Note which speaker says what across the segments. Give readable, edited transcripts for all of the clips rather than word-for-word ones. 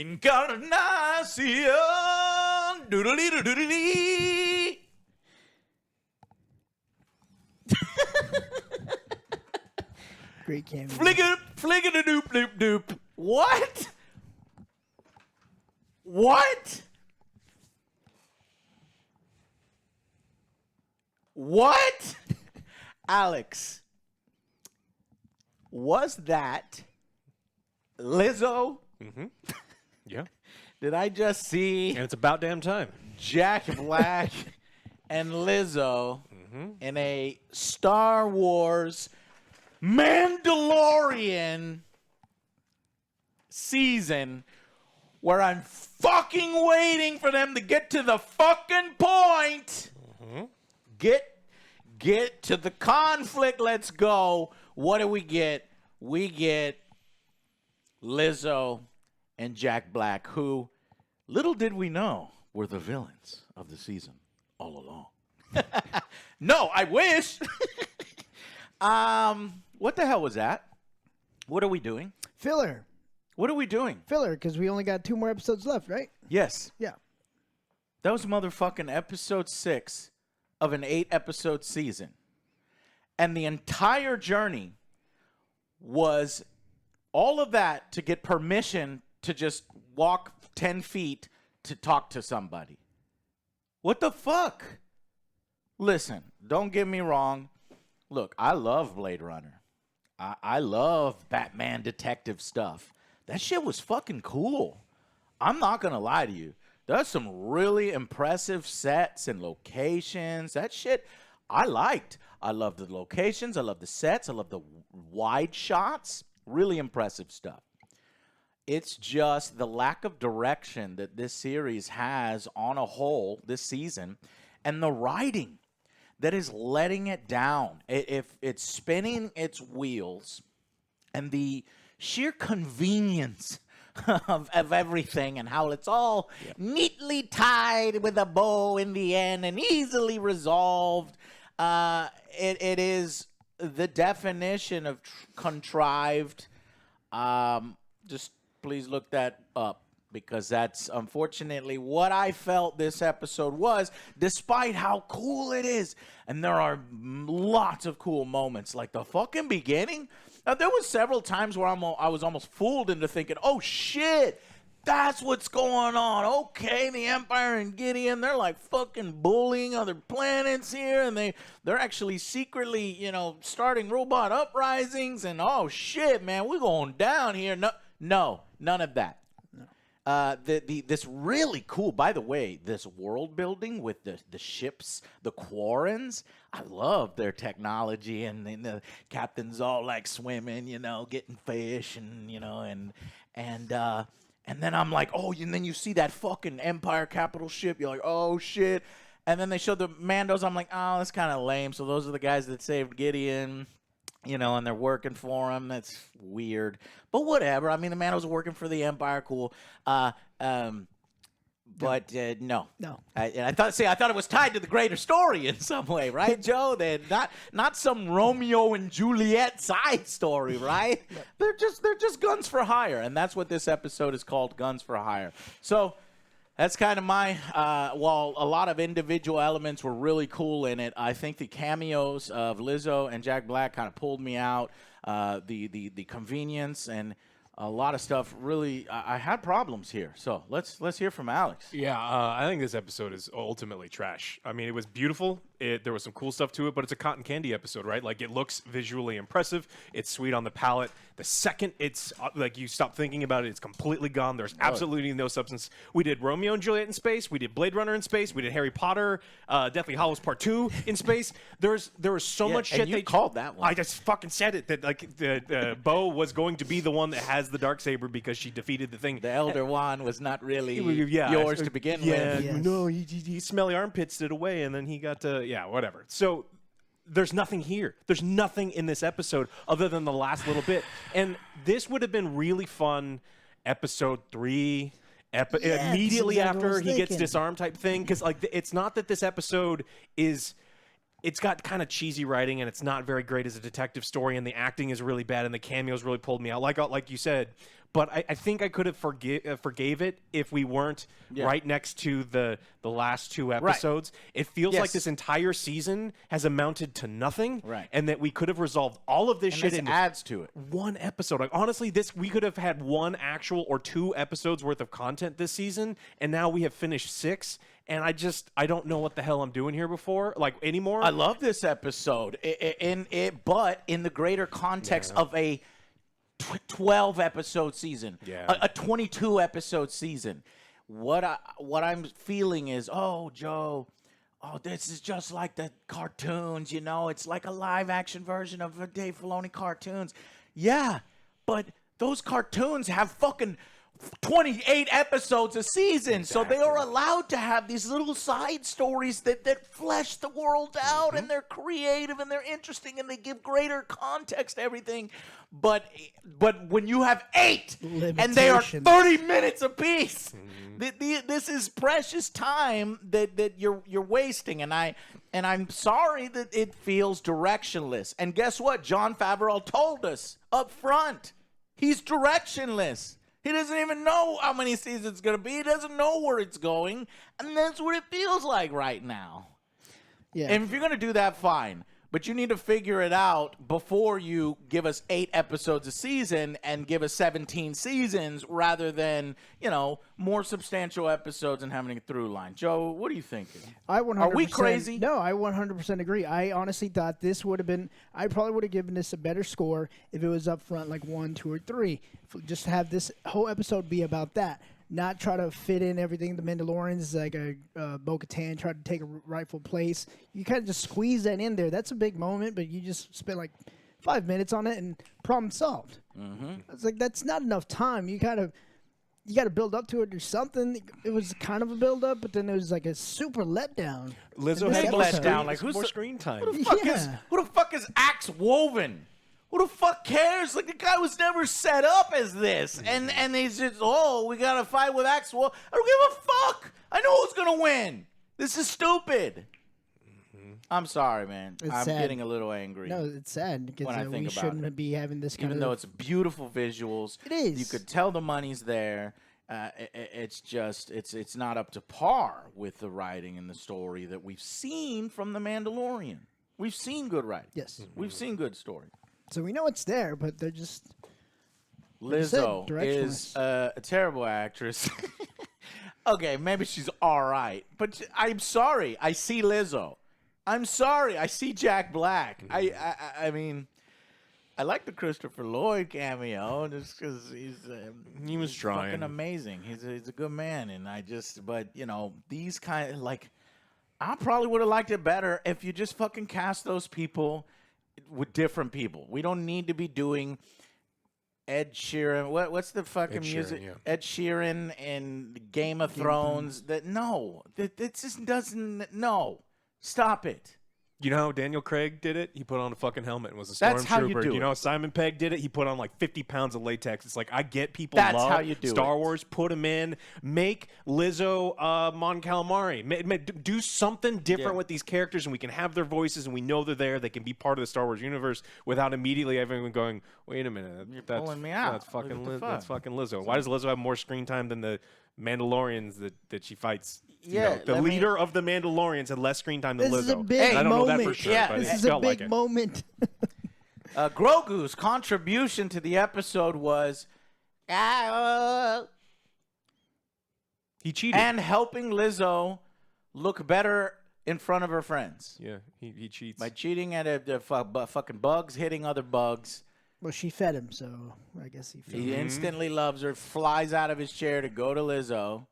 Speaker 1: Encarnacion. Doodly-doodly-doodly.
Speaker 2: Great cameo.
Speaker 1: Fligga-doop-doop-doop. What? What? What? Alex, was that Lizzo?
Speaker 3: Mm-hmm. Yeah.
Speaker 1: Did I just see
Speaker 3: And it's about damn time.
Speaker 1: Jack Black and Lizzo in a Star Wars Mandalorian season where I'm fucking waiting for them to get to the fucking point? Get to the conflict. Let's go. What do we get? We get Lizzo and Jack Black, who, little did we know, were the villains of the season all along. No, I wish. What the hell was that? What are we doing?
Speaker 2: Filler.
Speaker 1: What are we doing?
Speaker 2: Filler, because we only got 2 more episodes left, right?
Speaker 1: Yes.
Speaker 2: Yeah.
Speaker 1: That was motherfucking episode 6 of an 8-episode season. And the entire journey was all of that to get permission to just walk 10 feet to talk to somebody. What the fuck? Listen, don't get me wrong. Look, I love Blade Runner. I love Batman detective stuff. That shit was fucking cool. I'm not going to lie to you. There's some really impressive sets and locations. That shit I liked. I love the locations. I love the sets. I love the wide shots. Really impressive stuff. It's just the lack of direction that this series has on a whole this season, and the writing that is letting it down. If it's spinning its wheels, and the sheer convenience of everything and how it's all neatly tied with a bow in the end and easily resolved. It is the definition of contrived. Just please look that up, because that's unfortunately what I felt this episode was, despite how cool it is. And there are lots of cool moments, like the fucking beginning. There was several times where I was almost fooled into thinking, oh shit, that's what's going on. Okay, the Empire and Gideon, they're like fucking bullying other planets here, and they're actually secretly, starting robot uprisings, and oh shit, man, we're going down here. No, none of that. This really cool, by the way, this world building with the ships, the Quarrens. I love their technology, and the captain's all like swimming, getting fish, and then I'm like, oh, and then you see that fucking Empire capital ship. You're like, oh shit. And then they show the Mandos. I'm like, oh, that's kind of lame. So those are the guys that saved Gideon. And they're working for him. That's weird. But whatever. I mean, the Mandos are working for the Empire. Cool. But no. I thought it was tied to the greater story in some way, right, Joe? Not some Romeo and Juliet side story, right? They're just guns for hire, and that's what this episode is called, Guns for Hire. So that's kind of my, while a lot of individual elements were really cool in it, I think the cameos of Lizzo and Jack Black kind of pulled me out. The convenience and a lot of stuff really, I had problems here. So let's hear from Alex.
Speaker 3: Yeah, I think this episode is ultimately trash. I mean, it was beautiful. There was some cool stuff to it, but it's a cotton candy episode, right? Like, it looks visually impressive. It's sweet on the palate. The second it's, like, you stop thinking about it, it's completely gone. There's absolutely no substance. We did Romeo and Juliet in space. We did Blade Runner in space. We did Harry Potter, Deathly Hallows Part 2 in space. There was so much shit.
Speaker 1: And you called that one.
Speaker 3: I just fucking said it, that, like, the Bo was going to be the one that has the Darksaber because she defeated the thing.
Speaker 1: The Elder Wand was not really yours to begin with.
Speaker 3: Yes. No, he smelly armpits it away, and then he got to... Yeah, whatever. So there's nothing here. There's nothing in this episode other than the last little bit. And this would have been really fun, episode 3, immediately after he gets disarmed type thing. Because, like, it's not that this episode is it's got kind of cheesy writing, and it's not very great as a detective story, and the acting is really bad, and the cameos really pulled me out, like you said. But I think I could have forgave it if we weren't right next to the last 2 episodes. Right. It feels like this entire season has amounted to nothing, and that we could have resolved all of this shit.
Speaker 1: And this adds to it.
Speaker 3: 1 episode. Like, honestly, we could have had 1 actual or 2 episodes worth of content this season, and now we have finished 6. And I don't know what the hell I'm doing here anymore.
Speaker 1: I love this episode, but in the greater context of a 12-episode season, a 22-episode season, what I'm feeling is, Joe, this is just like the cartoons, it's like a live-action version of the Dave Filoni cartoons. Yeah, but those cartoons have fucking 28 episodes a season, so they are allowed to have these little side stories that flesh the world out, and they're creative and they're interesting and they give greater context to everything. But when you have 8 and they are 30 minutes apiece, this is precious time that you're wasting, and I'm sorry that it feels directionless. And guess what? Jon Favreau told us up front, he's directionless. He doesn't even know how many seasons it's going to be. He doesn't know where it's going. And that's what it feels like right now. Yeah. And if you're going to do that, fine. But you need to figure it out before you give us 8 episodes a season and give us 17 seasons rather than, more substantial episodes and having a through line. Joe, what are you thinking?
Speaker 2: Are we crazy?
Speaker 1: No,
Speaker 2: I 100% agree. I honestly thought this would have been – I probably would have given this a better score if it was up front like 1, 2, or 3. Just have this whole episode be about that. Not try to fit in everything. The Mandalorians, like Bo-Katan, tried to take a rightful place. You kind of just squeeze that in there. That's a big moment, but you just spent like 5 minutes on it and problem solved. It's like that's not enough time. You got to build up to it or something. It was kind of a build up, but then it was like a super letdown.
Speaker 3: Lizzo had letdown. Like who's more screen time?
Speaker 1: Who the fuck is Axe Woven? Who the fuck cares? Like, the guy was never set up as this. And he's just, we got to fight with Axe Woven. I don't give a fuck. I know who's going to win. This is stupid. I'm sorry, man. I'm getting a little angry.
Speaker 2: No, it's sad because we shouldn't be having this kind
Speaker 1: Even though it's beautiful visuals.
Speaker 2: It is.
Speaker 1: You could tell the money's there. It's just, it's not up to par with the writing and the story that we've seen from The Mandalorian. We've seen good writing.
Speaker 2: Yes.
Speaker 1: We've seen good story.
Speaker 2: So we know it's there, but they're just...
Speaker 1: Lizzo is a terrible actress. Okay, maybe she's all right. But I'm sorry. I see Lizzo. I'm sorry. I see Jack Black. I mean, I like the Christopher Lloyd cameo just because
Speaker 3: he was trying.
Speaker 1: Fucking amazing. He's a good man. And but, these kind of, I probably would have liked it better if you just fucking cast those people with different people. We don't need to be doing Ed Sheeran. What's the fucking music? Ed Sheeran and Game of Thrones. That just doesn't. No, stop it.
Speaker 3: You know how Daniel Craig did it? He put on a fucking helmet and was a stormtrooper.
Speaker 1: That's how you do it.
Speaker 3: You know how Simon Pegg did it? He put on like 50 pounds of latex. It's like, I get people
Speaker 1: That's
Speaker 3: love
Speaker 1: how you do
Speaker 3: Star
Speaker 1: it.
Speaker 3: Wars. Put him in. Make Lizzo Mon Calamari. Do something different with these characters, and we can have their voices, and we know they're there. They can be part of the Star Wars universe without immediately everyone going, wait a minute.
Speaker 1: You're pulling me out.
Speaker 3: That's fucking Lizzo. Why does Lizzo have more screen time than the Mandalorians that she fights?
Speaker 1: Yeah,
Speaker 3: the leader of the Mandalorians had less screen time than Lizzo.
Speaker 2: This is a big
Speaker 3: I don't
Speaker 2: moment.
Speaker 3: know that for sure.
Speaker 1: Yeah,
Speaker 3: but
Speaker 2: this
Speaker 3: it
Speaker 2: is a
Speaker 3: felt
Speaker 2: big
Speaker 3: like it.
Speaker 2: moment.
Speaker 1: Grogu's contribution to the episode was
Speaker 3: He cheated.
Speaker 1: and helping Lizzo look better in front of her friends.
Speaker 3: Yeah, he cheats.
Speaker 1: By cheating at fucking bugs, hitting other bugs.
Speaker 2: Well, she fed him, so I guess he fed
Speaker 1: He
Speaker 2: him.
Speaker 1: instantly loves her, flies out of his chair to go to Lizzo.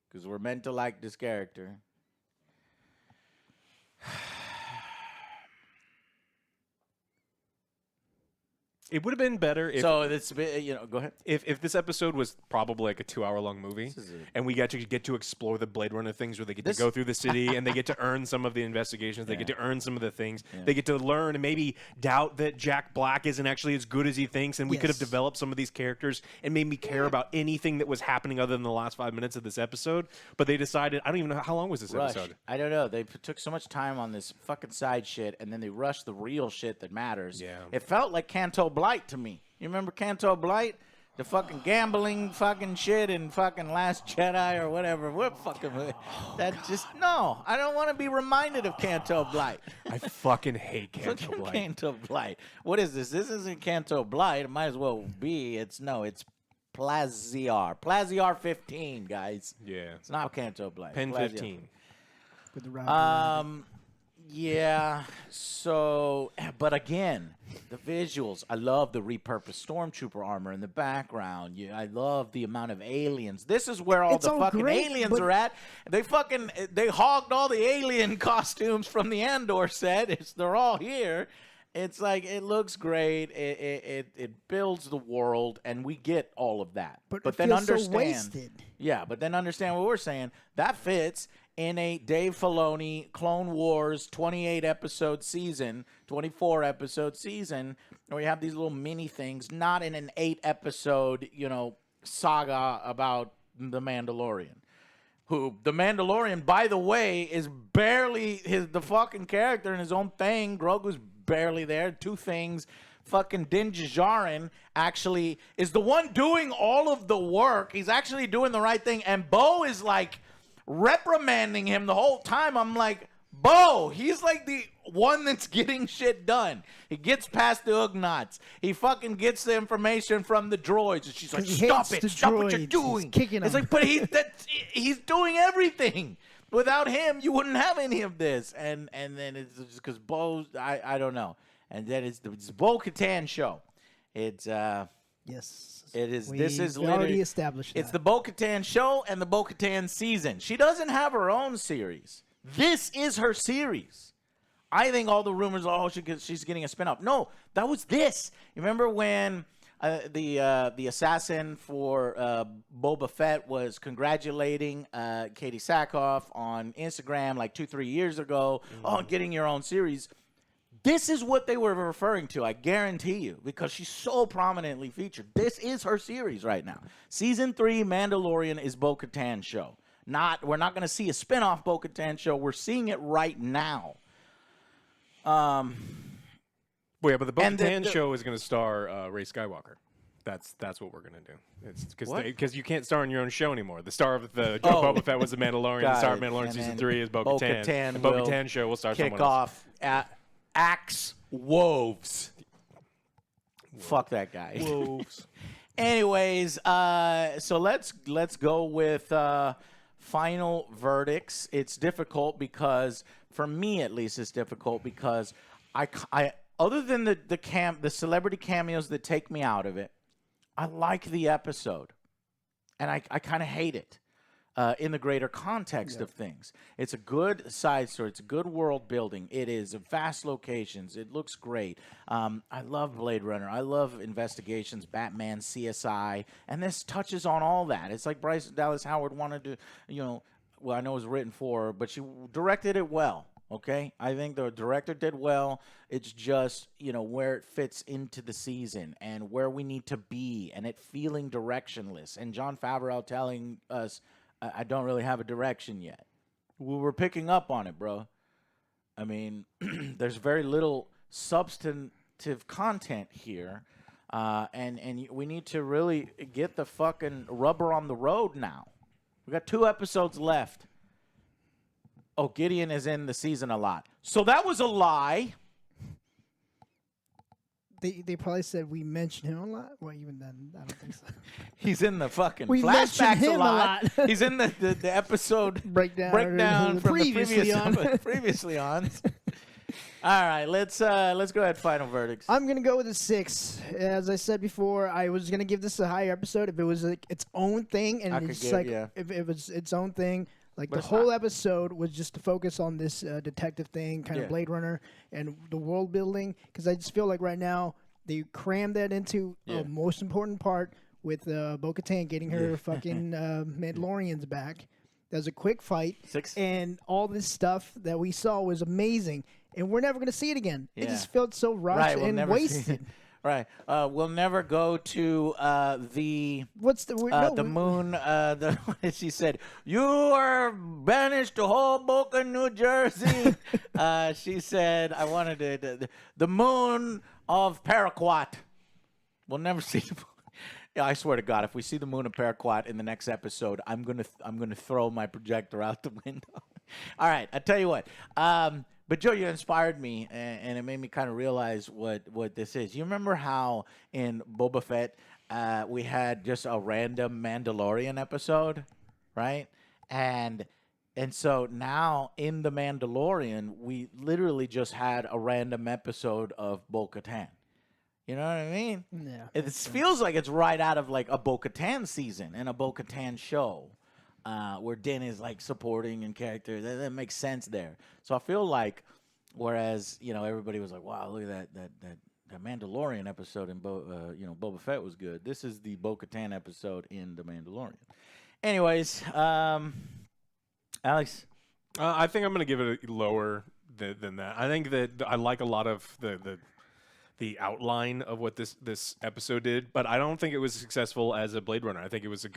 Speaker 1: Because we're meant to like this character.
Speaker 3: It would have been better if
Speaker 1: So it's a bit, go ahead.
Speaker 3: if this episode was probably like a 2-hour-long movie, and we get to explore the Blade Runner things where they get to go through the city and they get to earn some of the investigations, they get to earn some of the things, they get to learn and maybe doubt that Jack Black isn't actually as good as he thinks, and we could have developed some of these characters and made me care about anything that was happening other than the last 5 minutes of this episode. But they decided, I don't even know how long was this episode.
Speaker 1: I don't know. They took so much time on this fucking side shit, and then they rushed the real shit that matters.
Speaker 3: Yeah.
Speaker 1: It felt like Canto Blight to me. You remember Canto Blight? The fucking gambling fucking shit in fucking Last Jedi or whatever. What fucking... No, I don't want to be reminded of Canto Blight.
Speaker 3: I fucking hate Canto
Speaker 1: Fucking
Speaker 3: Blight.
Speaker 1: Canto Blight. What is this? This isn't Canto Blight. It might as well be. It's Plaziar. Plaziar 15, guys.
Speaker 3: Yeah.
Speaker 1: It's not Canto Blight.
Speaker 3: Pen
Speaker 1: Plaziar.
Speaker 3: 15.
Speaker 2: With the round
Speaker 1: Yeah. So, but again, the visuals. I love the repurposed stormtrooper armor in the background. I love the amount of aliens. This is where all
Speaker 2: It's
Speaker 1: the
Speaker 2: all
Speaker 1: fucking
Speaker 2: great,
Speaker 1: aliens
Speaker 2: but-
Speaker 1: are at. They hogged all the alien costumes from the Andor set. They're all here. It's like, it looks great. It builds the world, and we get all of that.
Speaker 2: But it
Speaker 1: then
Speaker 2: feels so
Speaker 1: understand.
Speaker 2: wasted.
Speaker 1: Yeah, but then understand what we're saying. That fits in a Dave Filoni Clone Wars 28-episode season, 24-episode season, where you have these little mini things, not in an 8-episode, saga about the Mandalorian. Who, the Mandalorian, by the way, is barely the fucking character in his own thing. Grogu's barely there. Two things. Fucking Din Djarin actually is the one doing all of the work. He's actually doing the right thing. And Bo is like reprimanding him the whole time. I'm like, Bo, he's like the one that's getting shit done. He gets past the Ugnaughts. He fucking gets the information from the droids. And she's like,
Speaker 2: He
Speaker 1: stop
Speaker 2: hates
Speaker 1: it.
Speaker 2: the
Speaker 1: Stop what you're
Speaker 2: droids.
Speaker 1: doing.
Speaker 2: He's kicking
Speaker 1: It's
Speaker 2: them.
Speaker 1: like, but he's doing everything. Without him, you wouldn't have any of this. And then it's just because Bo, I don't know. And then it's the Bo-Katan show. It's
Speaker 2: Yes.
Speaker 1: it is.
Speaker 2: We
Speaker 1: This is
Speaker 2: already
Speaker 1: literally
Speaker 2: established
Speaker 1: It's
Speaker 2: that.
Speaker 1: the Bo-Katan show and the Bo-Katan season. She doesn't have her own series. This is her series. I think all the rumors are, she's getting a spinoff. No, that was this. You remember when the assassin for Boba Fett was congratulating Katie Sackhoff on Instagram like 2-3 years ago on getting your own series? This is what they were referring to, I guarantee you, because she's so prominently featured. This is her series right now. Season 3 Mandalorian is Bo-Katan show. We're not going to see a spinoff Bo-Katan show. We're seeing it right now.
Speaker 3: Well, yeah, but the
Speaker 1: And
Speaker 3: Bo-Katan show is going to star Rey Skywalker. That's what we're gonna do. It's because you can't star in your own show anymore. The star of the Boba Fett was the Mandalorian. The star of Mandalorian season 3 is Bo-Katan. The Bo-Katan show will star someone
Speaker 1: kick
Speaker 3: else.
Speaker 1: off at Axe Woves. Fuck that guy.
Speaker 3: Wolves.
Speaker 1: Anyways, so let's go with final verdicts. It's difficult because, for me at least, it's difficult because I other than the celebrity cameos that take me out of it, I like the episode, and I kind of hate it in the greater context of things. It's a good side story. It's a good world building. It is vast locations. It looks great. I love Blade Runner. I love investigations, Batman, CSI, and this touches on all that. It's like Bryce Dallas Howard wanted to, well, I know it was written for her, but she directed it well. Okay, I think the director did well. It's just, where it fits into the season and where we need to be, and it feeling directionless. And Jon Favreau telling us, I don't really have a direction yet. We were picking up on it, bro. I mean, there's very little substantive content here, and we need to really get the fucking rubber on the road now. We got 2 episodes left. Oh, Gideon is in the season a lot. So that was a lie.
Speaker 2: They probably said we mentioned him a lot. Well, even then, I don't think so.
Speaker 1: He's in the fucking
Speaker 2: We mentioned
Speaker 1: flashbacks
Speaker 2: him a lot.
Speaker 1: He's in the episode
Speaker 2: Breakdown
Speaker 1: from
Speaker 2: previously
Speaker 1: the
Speaker 2: on.
Speaker 1: previously on. All right, let's go ahead. Final verdicts.
Speaker 2: I'm gonna go with a 6. As I said before, I was gonna give this a higher episode if it was like its own thing, and if it was its own thing. Like
Speaker 1: But
Speaker 2: the
Speaker 1: it's
Speaker 2: whole
Speaker 1: not.
Speaker 2: episode was just to focus on this detective thing, kind of Blade Runner, and the world building. Because I just feel like right now They crammed that into a most important part with Bo-Katan getting her fucking Mandalorians back. That was a quick fight. And all this stuff that we saw was amazing. And we're never going to see it again. It just felt so rushed and wasted.
Speaker 1: Right. We'll never go to the moon. She said, "You are banished to Hoboken, New Jersey." She said, "I wanted the moon of Paraquat." We'll never see the moon. Yeah, I swear to God, if we see the moon of Paraquat in the next episode, I'm gonna throw my projector out the window. All right, I tell you what. But Joe, you inspired me, and it made me kind of realize what this is. You remember how in Boba Fett we had just a random Mandalorian episode, right? And so now in the Mandalorian, we literally just had a random episode of Bo-Katan. You know what I mean?
Speaker 2: Yeah.
Speaker 1: It feels like it's right out of like a Bo-Katan season and a Bo-Katan show. Where Din is like supporting in character, that makes sense there. So I feel like, whereas everybody was like, "Wow, look at that Mandalorian episode in Boba Fett was good." This is the Bo-Katan episode in the Mandalorian. Anyways, Alex,
Speaker 3: I think I'm gonna give it a lower than that. I think that I like a lot of the outline of what this episode did, but I don't think it was successful as a Blade Runner. I think it was a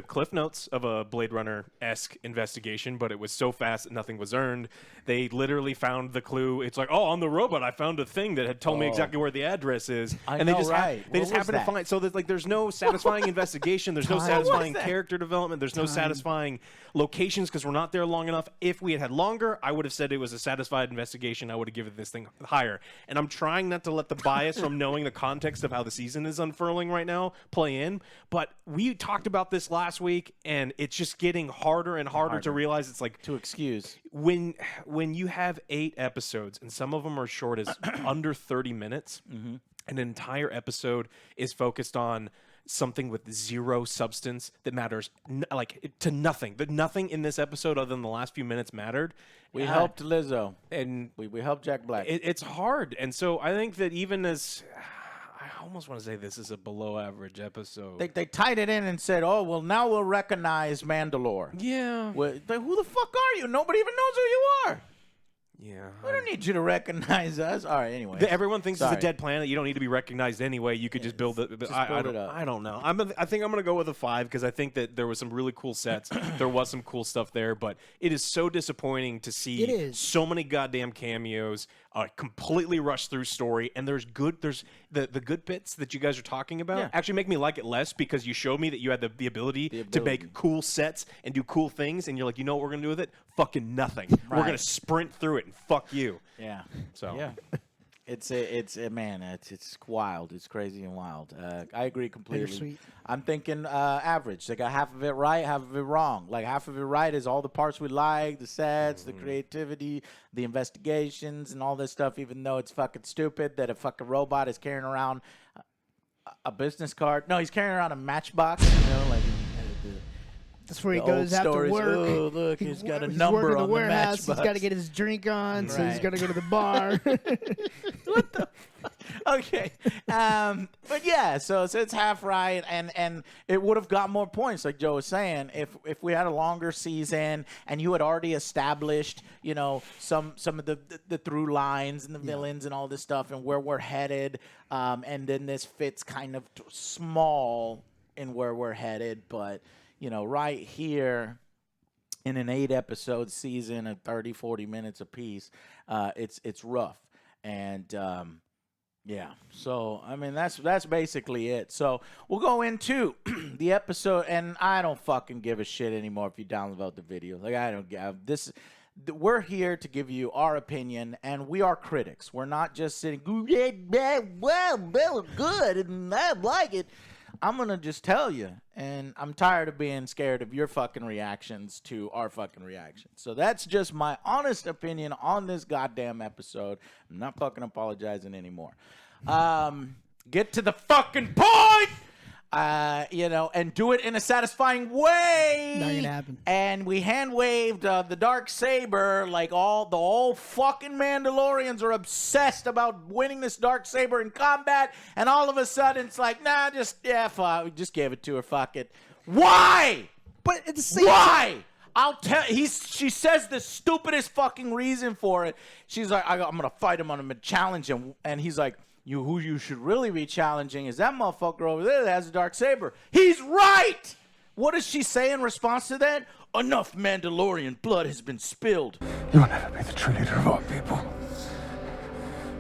Speaker 3: Cliff Notes of a Blade Runner-esque investigation, but it was so fast that nothing was earned. They literally found the clue. It's like, on the robot, I found a thing that had told me exactly where the address is,
Speaker 1: they
Speaker 3: just
Speaker 1: happened
Speaker 3: to find. So there's no satisfying investigation. There's no satisfying character development. There's no satisfying locations because we're not there long enough. If we had longer, I would have said it was a satisfied investigation. I would have given this thing higher. And I'm trying not to let the bias from knowing the context of how the season is unfurling right now play in. But we talked about this last week, and it's just getting harder and harder to realize it's like
Speaker 1: to excuse
Speaker 3: when you have 8 episodes and some of them are short as under 30 minutes, an entire episode is focused on something with zero substance that matters to nothing. Nothing in this episode other than the last few minutes mattered.
Speaker 1: We helped Lizzo,
Speaker 3: and
Speaker 1: we helped Jack Black.
Speaker 3: It's hard, and so I think that even as I almost want to say this is a below average episode.
Speaker 1: They tied it in and said, "Oh, well, now we'll recognize Mandalore."
Speaker 3: Yeah.
Speaker 1: Who the fuck are you? Nobody even knows who you are.
Speaker 3: Yeah.
Speaker 1: We don't need you to recognize us. All right, anyway.
Speaker 3: Everyone thinks it's a dead planet. You don't need to be recognized anyway. You could just build it. I don't know. I think I'm going to go with a 5 because I think that there was some really cool sets. There was some cool stuff there, but it is so disappointing to see so many goddamn cameos, completely rushed through story, and there's the good bits that you guys are talking about actually make me like it less because you showed me that you had the ability to make cool sets and do cool things, and you're like, you know what we're going to do with it? Fucking nothing. Right. We're going to sprint through it and fuck you.
Speaker 1: Yeah.
Speaker 3: So
Speaker 1: yeah. It's wild. It's crazy and wild. I agree completely.
Speaker 2: Bittersweet.
Speaker 1: I'm thinking average. They got half of it right, half of it wrong. Like half of it right is all the parts we like, the sets, the creativity, the investigations, and all this stuff. Even though it's fucking stupid that a fucking robot is carrying around a business card. No, he's carrying around a matchbox. Like.
Speaker 2: That's where he goes after work.
Speaker 1: Oh, look, he's got a number on the warehouse.
Speaker 2: He's got to get his drink on, so he's got to go to the bar.
Speaker 1: What the fuck? Okay. But yeah, so it's half right, and it would have got more points, like Joe was saying, if we had a longer season and you had already established, some of the through lines and the villains and all this stuff and where we're headed, and then this fits kind of small in where we're headed, but right here in an 8-episode season of 30, 40 minutes apiece, it's rough. And yeah, so I mean that's basically it. So we'll go into the episode, and I don't fucking give a shit anymore if you download the video. Like I don't give this. We're here to give you our opinion, and we are critics. We're not just sitting, well, good, and I like it. I'm going to just tell you, and I'm tired of being scared of your fucking reactions to our fucking reactions. So that's just my honest opinion on this goddamn episode. I'm not fucking apologizing anymore. Get to the fucking point! and do it in a satisfying way.
Speaker 2: Not gonna happen.
Speaker 1: And we hand waved the dark saber, like all fucking Mandalorians are obsessed about winning this dark saber in combat, and all of a sudden it's like, nah, fuck, we just gave it to her, fuck it. Why?
Speaker 2: But at the same
Speaker 1: Why? I'll tell. She says the stupidest fucking reason for it. She's like, I'm gonna fight him. I'm gonna challenge him, and he's like, who you should really be challenging is that motherfucker over there that has a dark saber. He's right. What does she say in response to that? Enough Mandalorian blood has been spilled.
Speaker 4: You will never be the true leader of our people.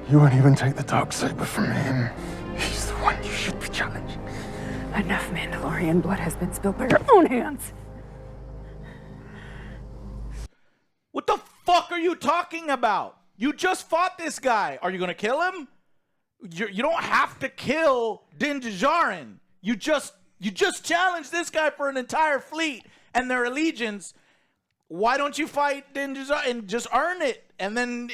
Speaker 4: You won't even take the dark saber from him. He's the one you should be challenging.
Speaker 5: Enough Mandalorian blood has been spilled by your own hands.
Speaker 1: What the fuck are you talking about? You just fought this guy. Are you gonna kill him? You don't have to kill Din Djarin. You just challenged this guy for an entire fleet and their allegiance. Why don't you fight Din Djarin and just earn it? And then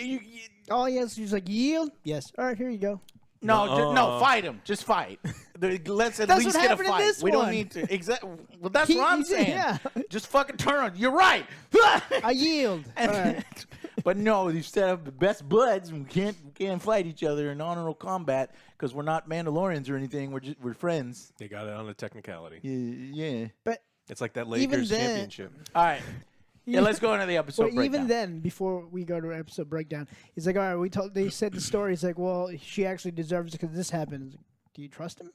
Speaker 2: Oh, yes. He's like, yield? Yes. All right, here you go.
Speaker 1: no, fight him. Just fight. Let's at
Speaker 2: That's
Speaker 1: least
Speaker 2: what
Speaker 1: get a
Speaker 2: happened in
Speaker 1: fight.
Speaker 2: this
Speaker 1: We don't
Speaker 2: one.
Speaker 1: need to. Exactly. Well, that's what I'm saying.
Speaker 2: Yeah.
Speaker 1: Just fucking turn on. You're right.
Speaker 2: I yield. All right.
Speaker 1: But no, you set up the best buds, and we can't fight each other in honorable combat because we're not Mandalorians or anything. We're friends.
Speaker 3: They got it on a technicality.
Speaker 1: Yeah.
Speaker 2: But
Speaker 3: It's like that
Speaker 2: Even
Speaker 3: Lakers
Speaker 2: then-
Speaker 3: championship.
Speaker 1: All right. Yeah, let's go into the episode
Speaker 2: But
Speaker 1: breakdown.
Speaker 2: even then, before we go to episode breakdown, he's like, all right, they said the story. He's like, well, she actually deserves it because this happened. He's like, do you trust him?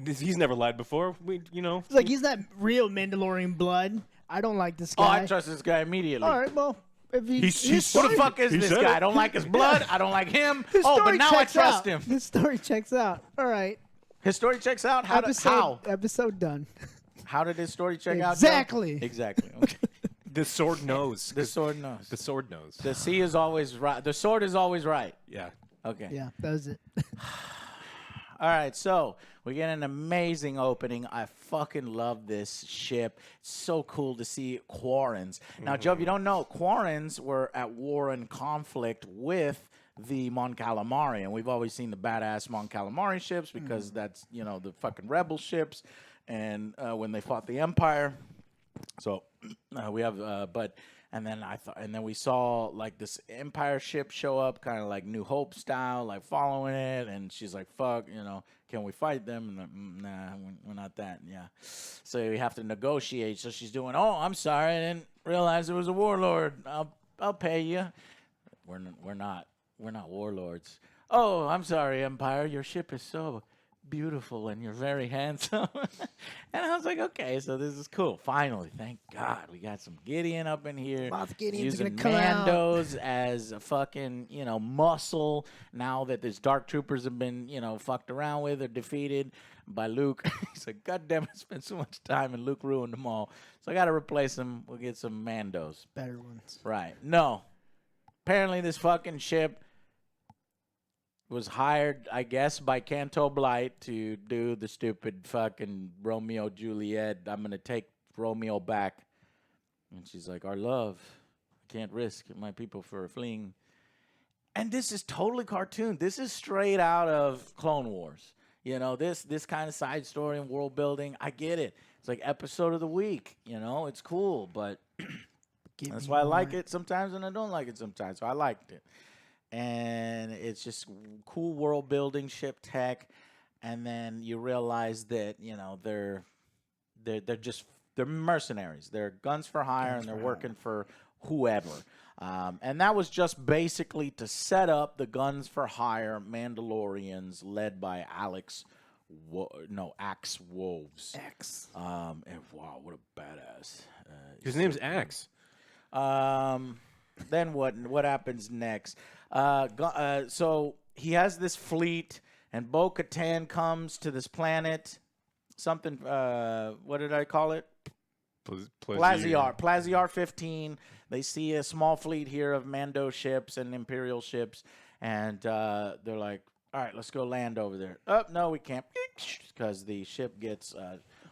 Speaker 3: He's never lied before.
Speaker 2: It's like, he's not real Mandalorian blood. I don't like this guy.
Speaker 1: I trust this guy immediately.
Speaker 2: All right, well, if
Speaker 3: He's
Speaker 1: Who the fuck is
Speaker 3: He
Speaker 1: this
Speaker 3: said
Speaker 1: guy?
Speaker 3: it.
Speaker 1: I don't like his blood. I don't like him.
Speaker 2: his
Speaker 1: Oh, but
Speaker 2: story
Speaker 1: now I
Speaker 2: checks
Speaker 1: trust
Speaker 2: out.
Speaker 1: him.
Speaker 2: His story checks out. All right.
Speaker 1: His story checks out. How?
Speaker 2: Episode done.
Speaker 1: How did his story check out?
Speaker 2: Exactly.
Speaker 1: Joe? Exactly. Okay.
Speaker 3: The sword knows.
Speaker 1: The sword knows.
Speaker 3: The sword knows.
Speaker 1: The sea is always right. The sword is always right.
Speaker 3: Yeah.
Speaker 1: Okay.
Speaker 2: Yeah, that was it.
Speaker 1: All right, so we get an amazing opening. I fucking love this ship. It's so cool to see Quarrens. Now, Joe, if you don't know, Quarrens were at war and conflict with the Mon Calamari, and we've always seen the badass Mon Calamari ships because that's, the fucking rebel ships, and when they fought the Empire. So we have, and then we saw like this Empire ship show up, kind of like New Hope style, like following it, and she's like, "Fuck, can we fight them?" And like, nah, we're not that. Yeah, so we have to negotiate. So she's doing, "Oh, I'm sorry, I didn't realize it was a warlord. I'll pay you." We're not warlords. "Oh, I'm sorry, Empire. Your ship is so beautiful and you're very handsome." And I was like, okay, so this is cool. Finally, thank God, we got some Gideon up in here.
Speaker 2: Lots of Gideons
Speaker 1: using
Speaker 2: gonna come out.
Speaker 1: Mandos as a fucking muscle. Now that these dark troopers have been fucked around with or defeated by Luke, he's like, God damn it, I spent so much time and Luke ruined them all. So I got to replace them. We'll get some Mandos.
Speaker 2: Better ones.
Speaker 1: Right? No. Apparently, this fucking ship was hired, I guess, by Canto Blight to do the stupid fucking Romeo Juliet. I'm going to take Romeo back. And she's like, our love. I can't risk my people for a fling. And this is totally cartoon. This is straight out of Clone Wars. This kind of side story and world building. I get it. It's like episode of the week. It's cool. But that's why I like it sometimes and I don't like it sometimes. So I liked it. And it's just cool world building, ship tech, and then you realize that they're mercenaries. They're guns for hire, and they're working for whoever. And that was just basically to set up the guns for hire Mandalorians led by Alex. Axe Wolves.
Speaker 2: X.
Speaker 1: And wow, what a badass!
Speaker 3: His name's Axe.
Speaker 1: Then what happens next? So he has this fleet, and Bo-Katan comes to this planet. Something. What did I call it? Plaziar 15. They see a small fleet here of Mando ships and Imperial ships, and they're like, "All right, let's go land over there." Oh no, we can't, because the ship gets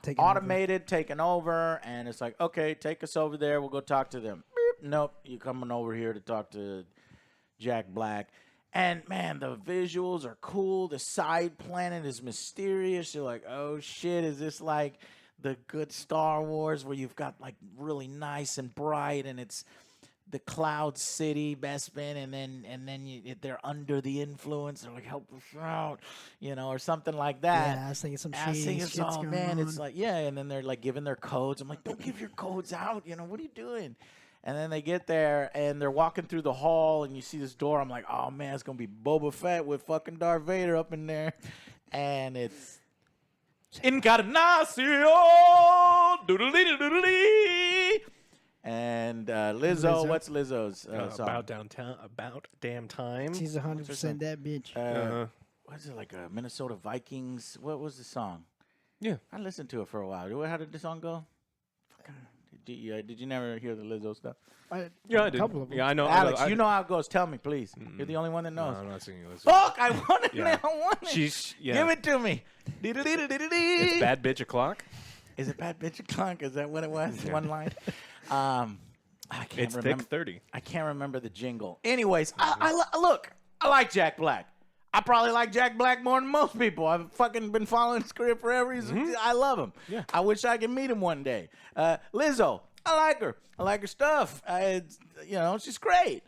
Speaker 1: taken over, and it's like, "Okay, take us over there. We'll go talk to them." Nope, you coming over here to talk to Jack Black. And man, the visuals are cool. The side planet is mysterious. You're like, oh shit, is this like the good Star Wars where you've got like really nice and bright, and it's the Cloud City, Bespin, and then they're under the influence. They're like, help us out, or something like that.
Speaker 2: Yeah, I was thinking some
Speaker 1: I was
Speaker 2: shady
Speaker 1: thinking,
Speaker 2: shit's
Speaker 1: oh
Speaker 2: going
Speaker 1: man,
Speaker 2: on.
Speaker 1: it's like, yeah, and then they're like giving their codes. I'm like, don't give your codes out. What are you doing? And then they get there and they're walking through the hall, and you see this door. I'm like, oh man, it's gonna be Boba Fett with fucking Darth Vader up in there, and it's Encarnacion, doodle-dee-doodle-dee. And Lizzo, what's Lizzo's song?
Speaker 3: About damn time.
Speaker 2: She's 100% that bitch.
Speaker 1: What is it, like Minnesota Vikings? What was the song?
Speaker 3: Yeah.
Speaker 1: I listened to it for a while. How did the song go? Did you never hear the Lizzo stuff?
Speaker 3: Yeah, I
Speaker 2: a
Speaker 3: did.
Speaker 2: couple of them.
Speaker 3: Yeah, I know.
Speaker 1: Alex,
Speaker 3: I
Speaker 1: you know how it goes. Tell me, please. You're the only one that knows.
Speaker 3: No, I'm not singing Lizzo.
Speaker 1: Fuck! I want it.
Speaker 3: Yeah.
Speaker 1: I want it. Give it to me.
Speaker 3: It's Bad Bitch O'Clock.
Speaker 1: Is it Bad Bitch O'Clock? Is that what it was? One line. I can't
Speaker 3: It's
Speaker 1: remember.
Speaker 3: Thick 30.
Speaker 1: I can't remember the jingle. Anyways, look. I like Jack Black. I probably like Jack Black more than most people. I've fucking been following his career forever. I love him.
Speaker 3: Yeah.
Speaker 1: I wish I could meet him one day. Lizzo, I like her. I like her stuff. She's great.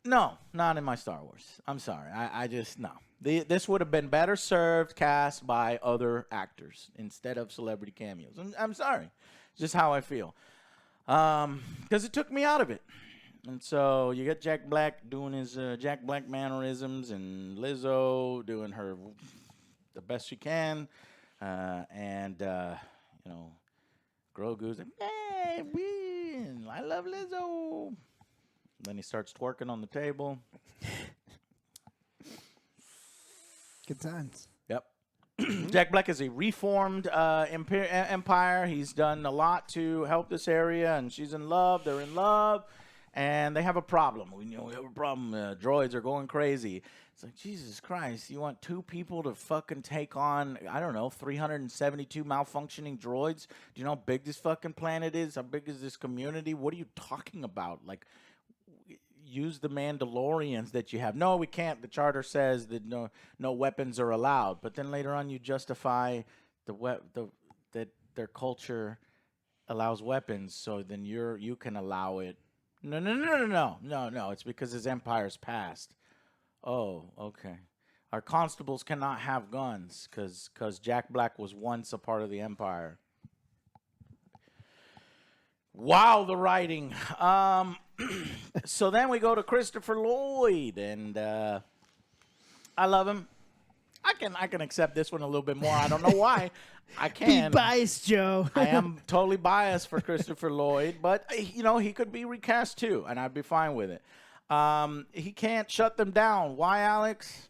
Speaker 1: No, not in my Star Wars. I'm sorry. I just, no. This would have been better served cast by other actors instead of celebrity cameos. I'm sorry. It's just how I feel. Because it took me out of it. And so you get Jack Black doing his Jack Black mannerisms, and Lizzo doing the best she can. Grogu's like, hey, win. I love Lizzo. Then he starts twerking on the table.
Speaker 2: Good times.
Speaker 1: Yep. Jack Black is a reformed empire. He's done a lot to help this area, and she's in love. They're in love, and they have a problem. We have a problem. Droids are going crazy. It's like, Jesus Christ, you want two people to fucking take on, 372 malfunctioning droids? Do you know how big this fucking planet is? How big is this community? What are you talking about? Like, use the Mandalorians that you have. No, we can't. The charter says that no weapons are allowed. But then later on, you justify that their culture allows weapons, so then you can allow it. No. It's because his empire's passed. Oh, okay. Our constables cannot have guns because Jack Black was once a part of the empire. Wow, the writing. So then we go to Christopher Lloyd, and I love him. I can accept this one a little bit more. I don't know why. I can.
Speaker 2: Be biased, Joe.
Speaker 1: I am totally biased for Christopher Lloyd, but he could be recast too, and I'd be fine with it. He can't shut them down. Why, Alex?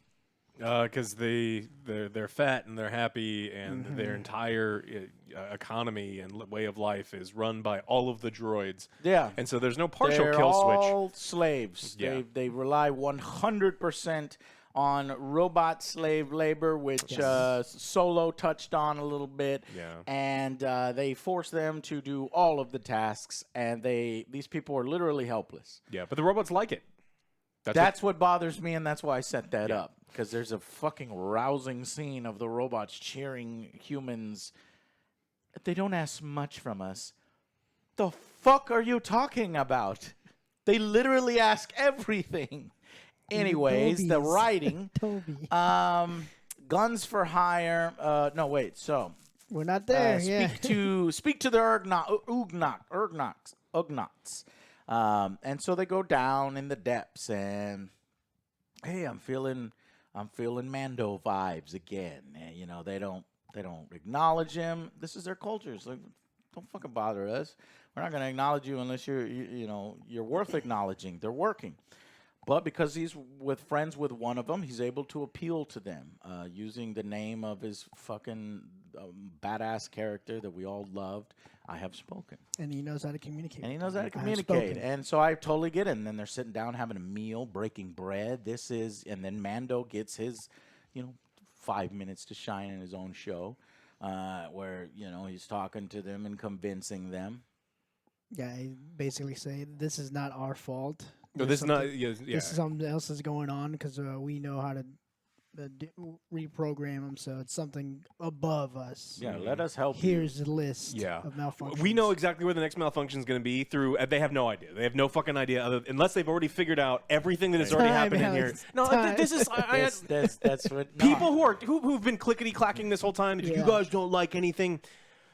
Speaker 3: Because they're fat and they're happy, and their entire economy and way of life is run by all of the droids.
Speaker 1: Yeah.
Speaker 3: And so there's no partial
Speaker 1: They're
Speaker 3: kill switch.
Speaker 1: all slaves.
Speaker 3: Yeah.
Speaker 1: They rely 100% on robot slave labor, which Solo touched on a little bit.
Speaker 3: Yeah.
Speaker 1: And they force them to do all of the tasks, and these people are literally helpless.
Speaker 3: Yeah, but the robots like it.
Speaker 1: That's what bothers me, and that's why I set that up. Because there's a fucking rousing scene of the robots cheering humans. They don't ask much from us. The fuck are you talking about? They literally ask everything. Anyways, the writing.
Speaker 2: Toby.
Speaker 1: Guns for hire. No, wait. So
Speaker 2: We're not there.
Speaker 1: speak to the Ugnaughts. And so they go down in the depths, and hey, I'm feeling Mando vibes again. And, they don't acknowledge him. This is their culture. It's like, don't fucking bother us. We're not going to acknowledge you unless you're worth acknowledging. They're working. But because he's friends with one of them, he's able to appeal to them using the name of his fucking badass character that we all loved. I have spoken.
Speaker 2: And he knows how to communicate.
Speaker 1: And so I totally get it. And then they're sitting down having a meal, breaking bread. And then Mando gets his, 5 minutes to shine in his own show, where, he's talking to them and convincing them.
Speaker 2: Yeah, I basically say this is not our fault.
Speaker 3: No, this is not. Yeah.
Speaker 2: This is something else is going on because we know how to reprogram them, so it's something above us.
Speaker 1: Yeah, let us help
Speaker 2: Here's the list of malfunctions.
Speaker 3: We know exactly where the next malfunction is going to be through. They have no idea. They have no fucking idea unless they've already figured out everything that has already happened in here. No, this is
Speaker 1: that's what
Speaker 3: people who've been clickety clacking this whole time. You guys don't like anything.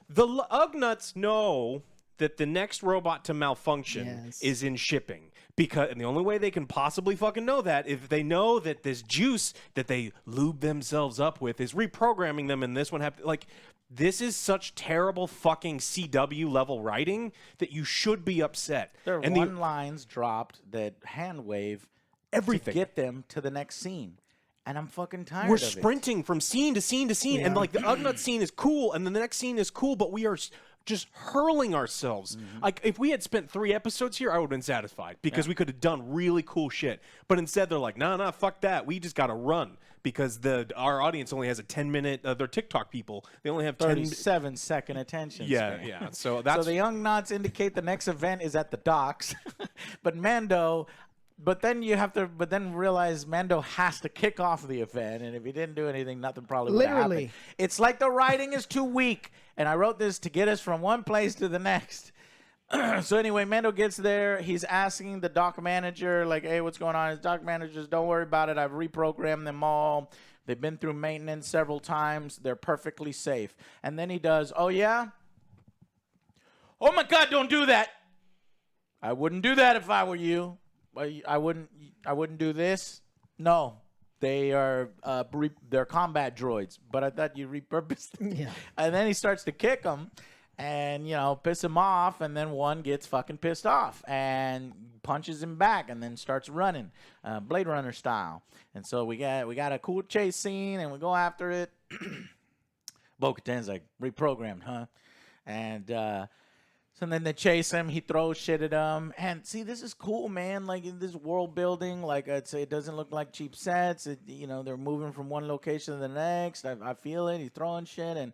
Speaker 3: The Ugnuts know that the next robot to malfunction is in shipping. And the only way they can possibly fucking know that if they know that this juice that they lube themselves up with is reprogramming them, and this one this is such terrible fucking CW level writing that you should be upset.
Speaker 1: There are lines dropped that hand wave
Speaker 3: everything
Speaker 1: to get them to the next scene. And I'm fucking tired
Speaker 3: We're
Speaker 1: of it.
Speaker 3: sprinting from scene to scene to scene, and like the Ugnut scene is cool, and then the next scene is cool, but we are just hurling ourselves. Like if we had spent 3 episodes here, I would have been satisfied because we could have done really cool shit. But instead, they're like, nah, fuck that. We just got to run because our audience only has a 10-minute. They're TikTok people. They only have
Speaker 1: 37-second attention span.
Speaker 3: Yeah. So that's
Speaker 1: the young knots indicate the next event is at the docks, but Mando. But then realize Mando has to kick off the event, and if he didn't do anything, nothing probably would happen. It's like the writing is too weak, and I wrote this to get us from one place to the next. So anyway, Mando gets there. He's asking the dock manager, like, hey, what's going on? His dock managers, don't worry about it. I've reprogrammed them all. They've been through maintenance several times. They're perfectly safe. And then he does, oh, yeah? Oh, my God, don't do that. I wouldn't do that if I were you. I wouldn't do this. No, they are they're combat droids. But I thought you repurposed them.
Speaker 2: Yeah.
Speaker 1: And then he starts to kick them, and piss him off. And then one gets fucking pissed off and punches him back, and then starts running, Blade Runner style. And so we got a cool chase scene, and we go after it. Bo-Katan's like reprogrammed, huh? And so then they chase him. He throws shit at them. And see, this is cool, man. Like in this world building, like I'd say, it doesn't look like cheap sets. They're moving from one location to the next. I feel it. He's throwing shit, and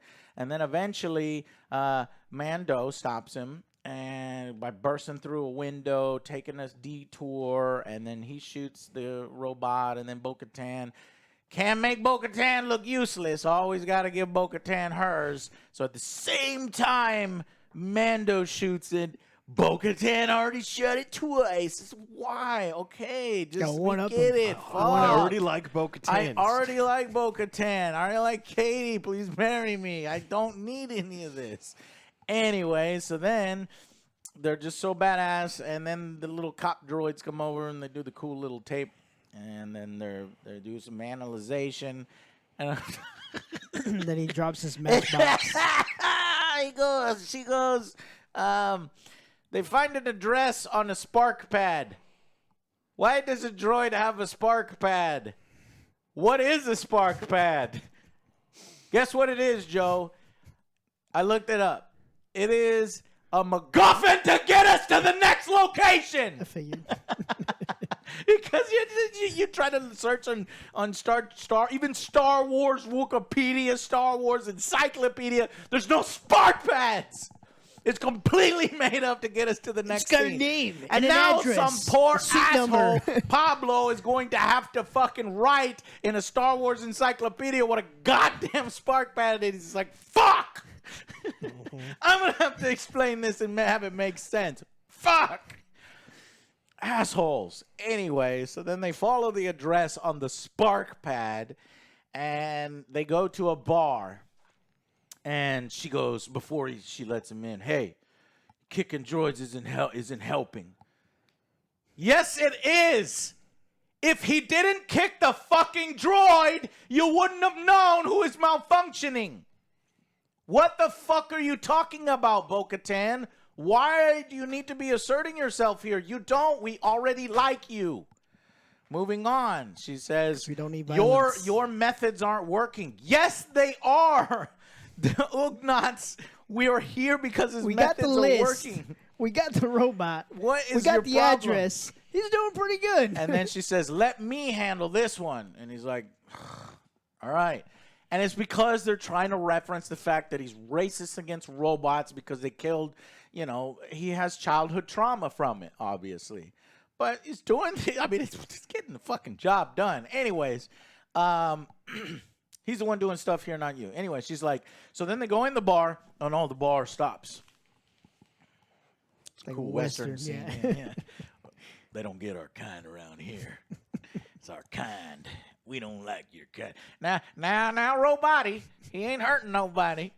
Speaker 1: then eventually Mando stops him and by bursting through a window, taking a detour, and then he shoots the robot, and then Bo-Katan. Can't make Bo-Katan look useless. Always got to give Bo-Katan hers. So at the same time Mando shoots it, Bo-Katan already shot it twice. Why? Okay, just get it.
Speaker 3: I already like Bo-Katan.
Speaker 1: I already like Bo-Katan. I already like Katie. Please marry me. I don't need any of this. Anyway, so then they're just so badass, and then the little cop droids come over and they do the cool little tape, and then they do some analyzation, and
Speaker 2: then he drops his matchbox.
Speaker 1: She goes, they find an address on a spark pad. Why does a droid have a spark pad? What is a spark pad? Guess what it is, Joe? I looked it up. It is a MacGuffin to get us to the next location.
Speaker 2: I figured.
Speaker 1: Because you try to search on even Star Wars Wikipedia, Star Wars Encyclopedia. There's no spark pads. It's completely made up to get us to the next
Speaker 2: scene. It's got
Speaker 1: scene.
Speaker 2: a name
Speaker 1: And
Speaker 2: an
Speaker 1: now
Speaker 2: address,
Speaker 1: some poor asshole
Speaker 2: number. Pablo
Speaker 1: is going to have to fucking write in a Star Wars Encyclopedia what a goddamn spark pad is. He's like, fuck. I'm going to have to explain this and have it make sense. Fuck. Assholes. Anyway, so then they follow the address on the spark pad, and they go to a bar. And she goes, before she lets him in, hey, kicking droids isn't helping. Yes, it is. If he didn't kick the fucking droid, you wouldn't have known who is malfunctioning. What the fuck are you talking about, Bo-Katan? Why do you need to be asserting yourself here? You don't. We already like you. Moving on, she says,
Speaker 2: we don't need violence.
Speaker 1: Your methods aren't working. Yes, they are. The Ugnaughts, we are here because his methods are working.
Speaker 2: We got the robot.
Speaker 1: What is
Speaker 2: we got
Speaker 1: your
Speaker 2: the
Speaker 1: problem?
Speaker 2: address. He's doing pretty good.
Speaker 1: And then she says, let me handle this one. And he's like, all right. And it's because they're trying to reference the fact that he's racist against robots because they killed, he has childhood trauma from it, obviously. But he's doing. I mean, it's getting the fucking job done. Anyways, he's the one doing stuff here, not you. Anyway, she's like, so then they go in the bar, and all the bar stops. It's
Speaker 2: Like
Speaker 1: cool Western scene.
Speaker 2: yeah.
Speaker 1: Yeah. They don't get our kind around here. It's our kind. We don't like your kind. Now, Robotty, he ain't hurting nobody.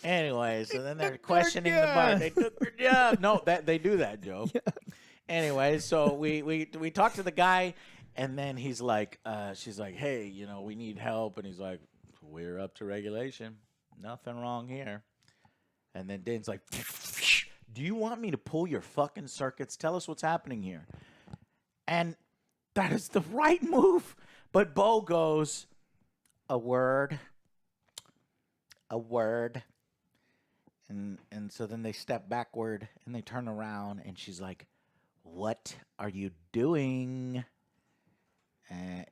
Speaker 1: Anyway, so then they're questioning the bar. They took their job. No, they do that, Joe. Yeah. Anyway, so we talk to the guy, and then he's like, she's like, hey, we need help, and he's like, we're up to regulation. Nothing wrong here. And then Dan's like, do you want me to pull your fucking circuits? Tell us what's happening here. And that is the right move. But Bo goes, a word. And so then they step backward and they turn around and she's like, what are you doing?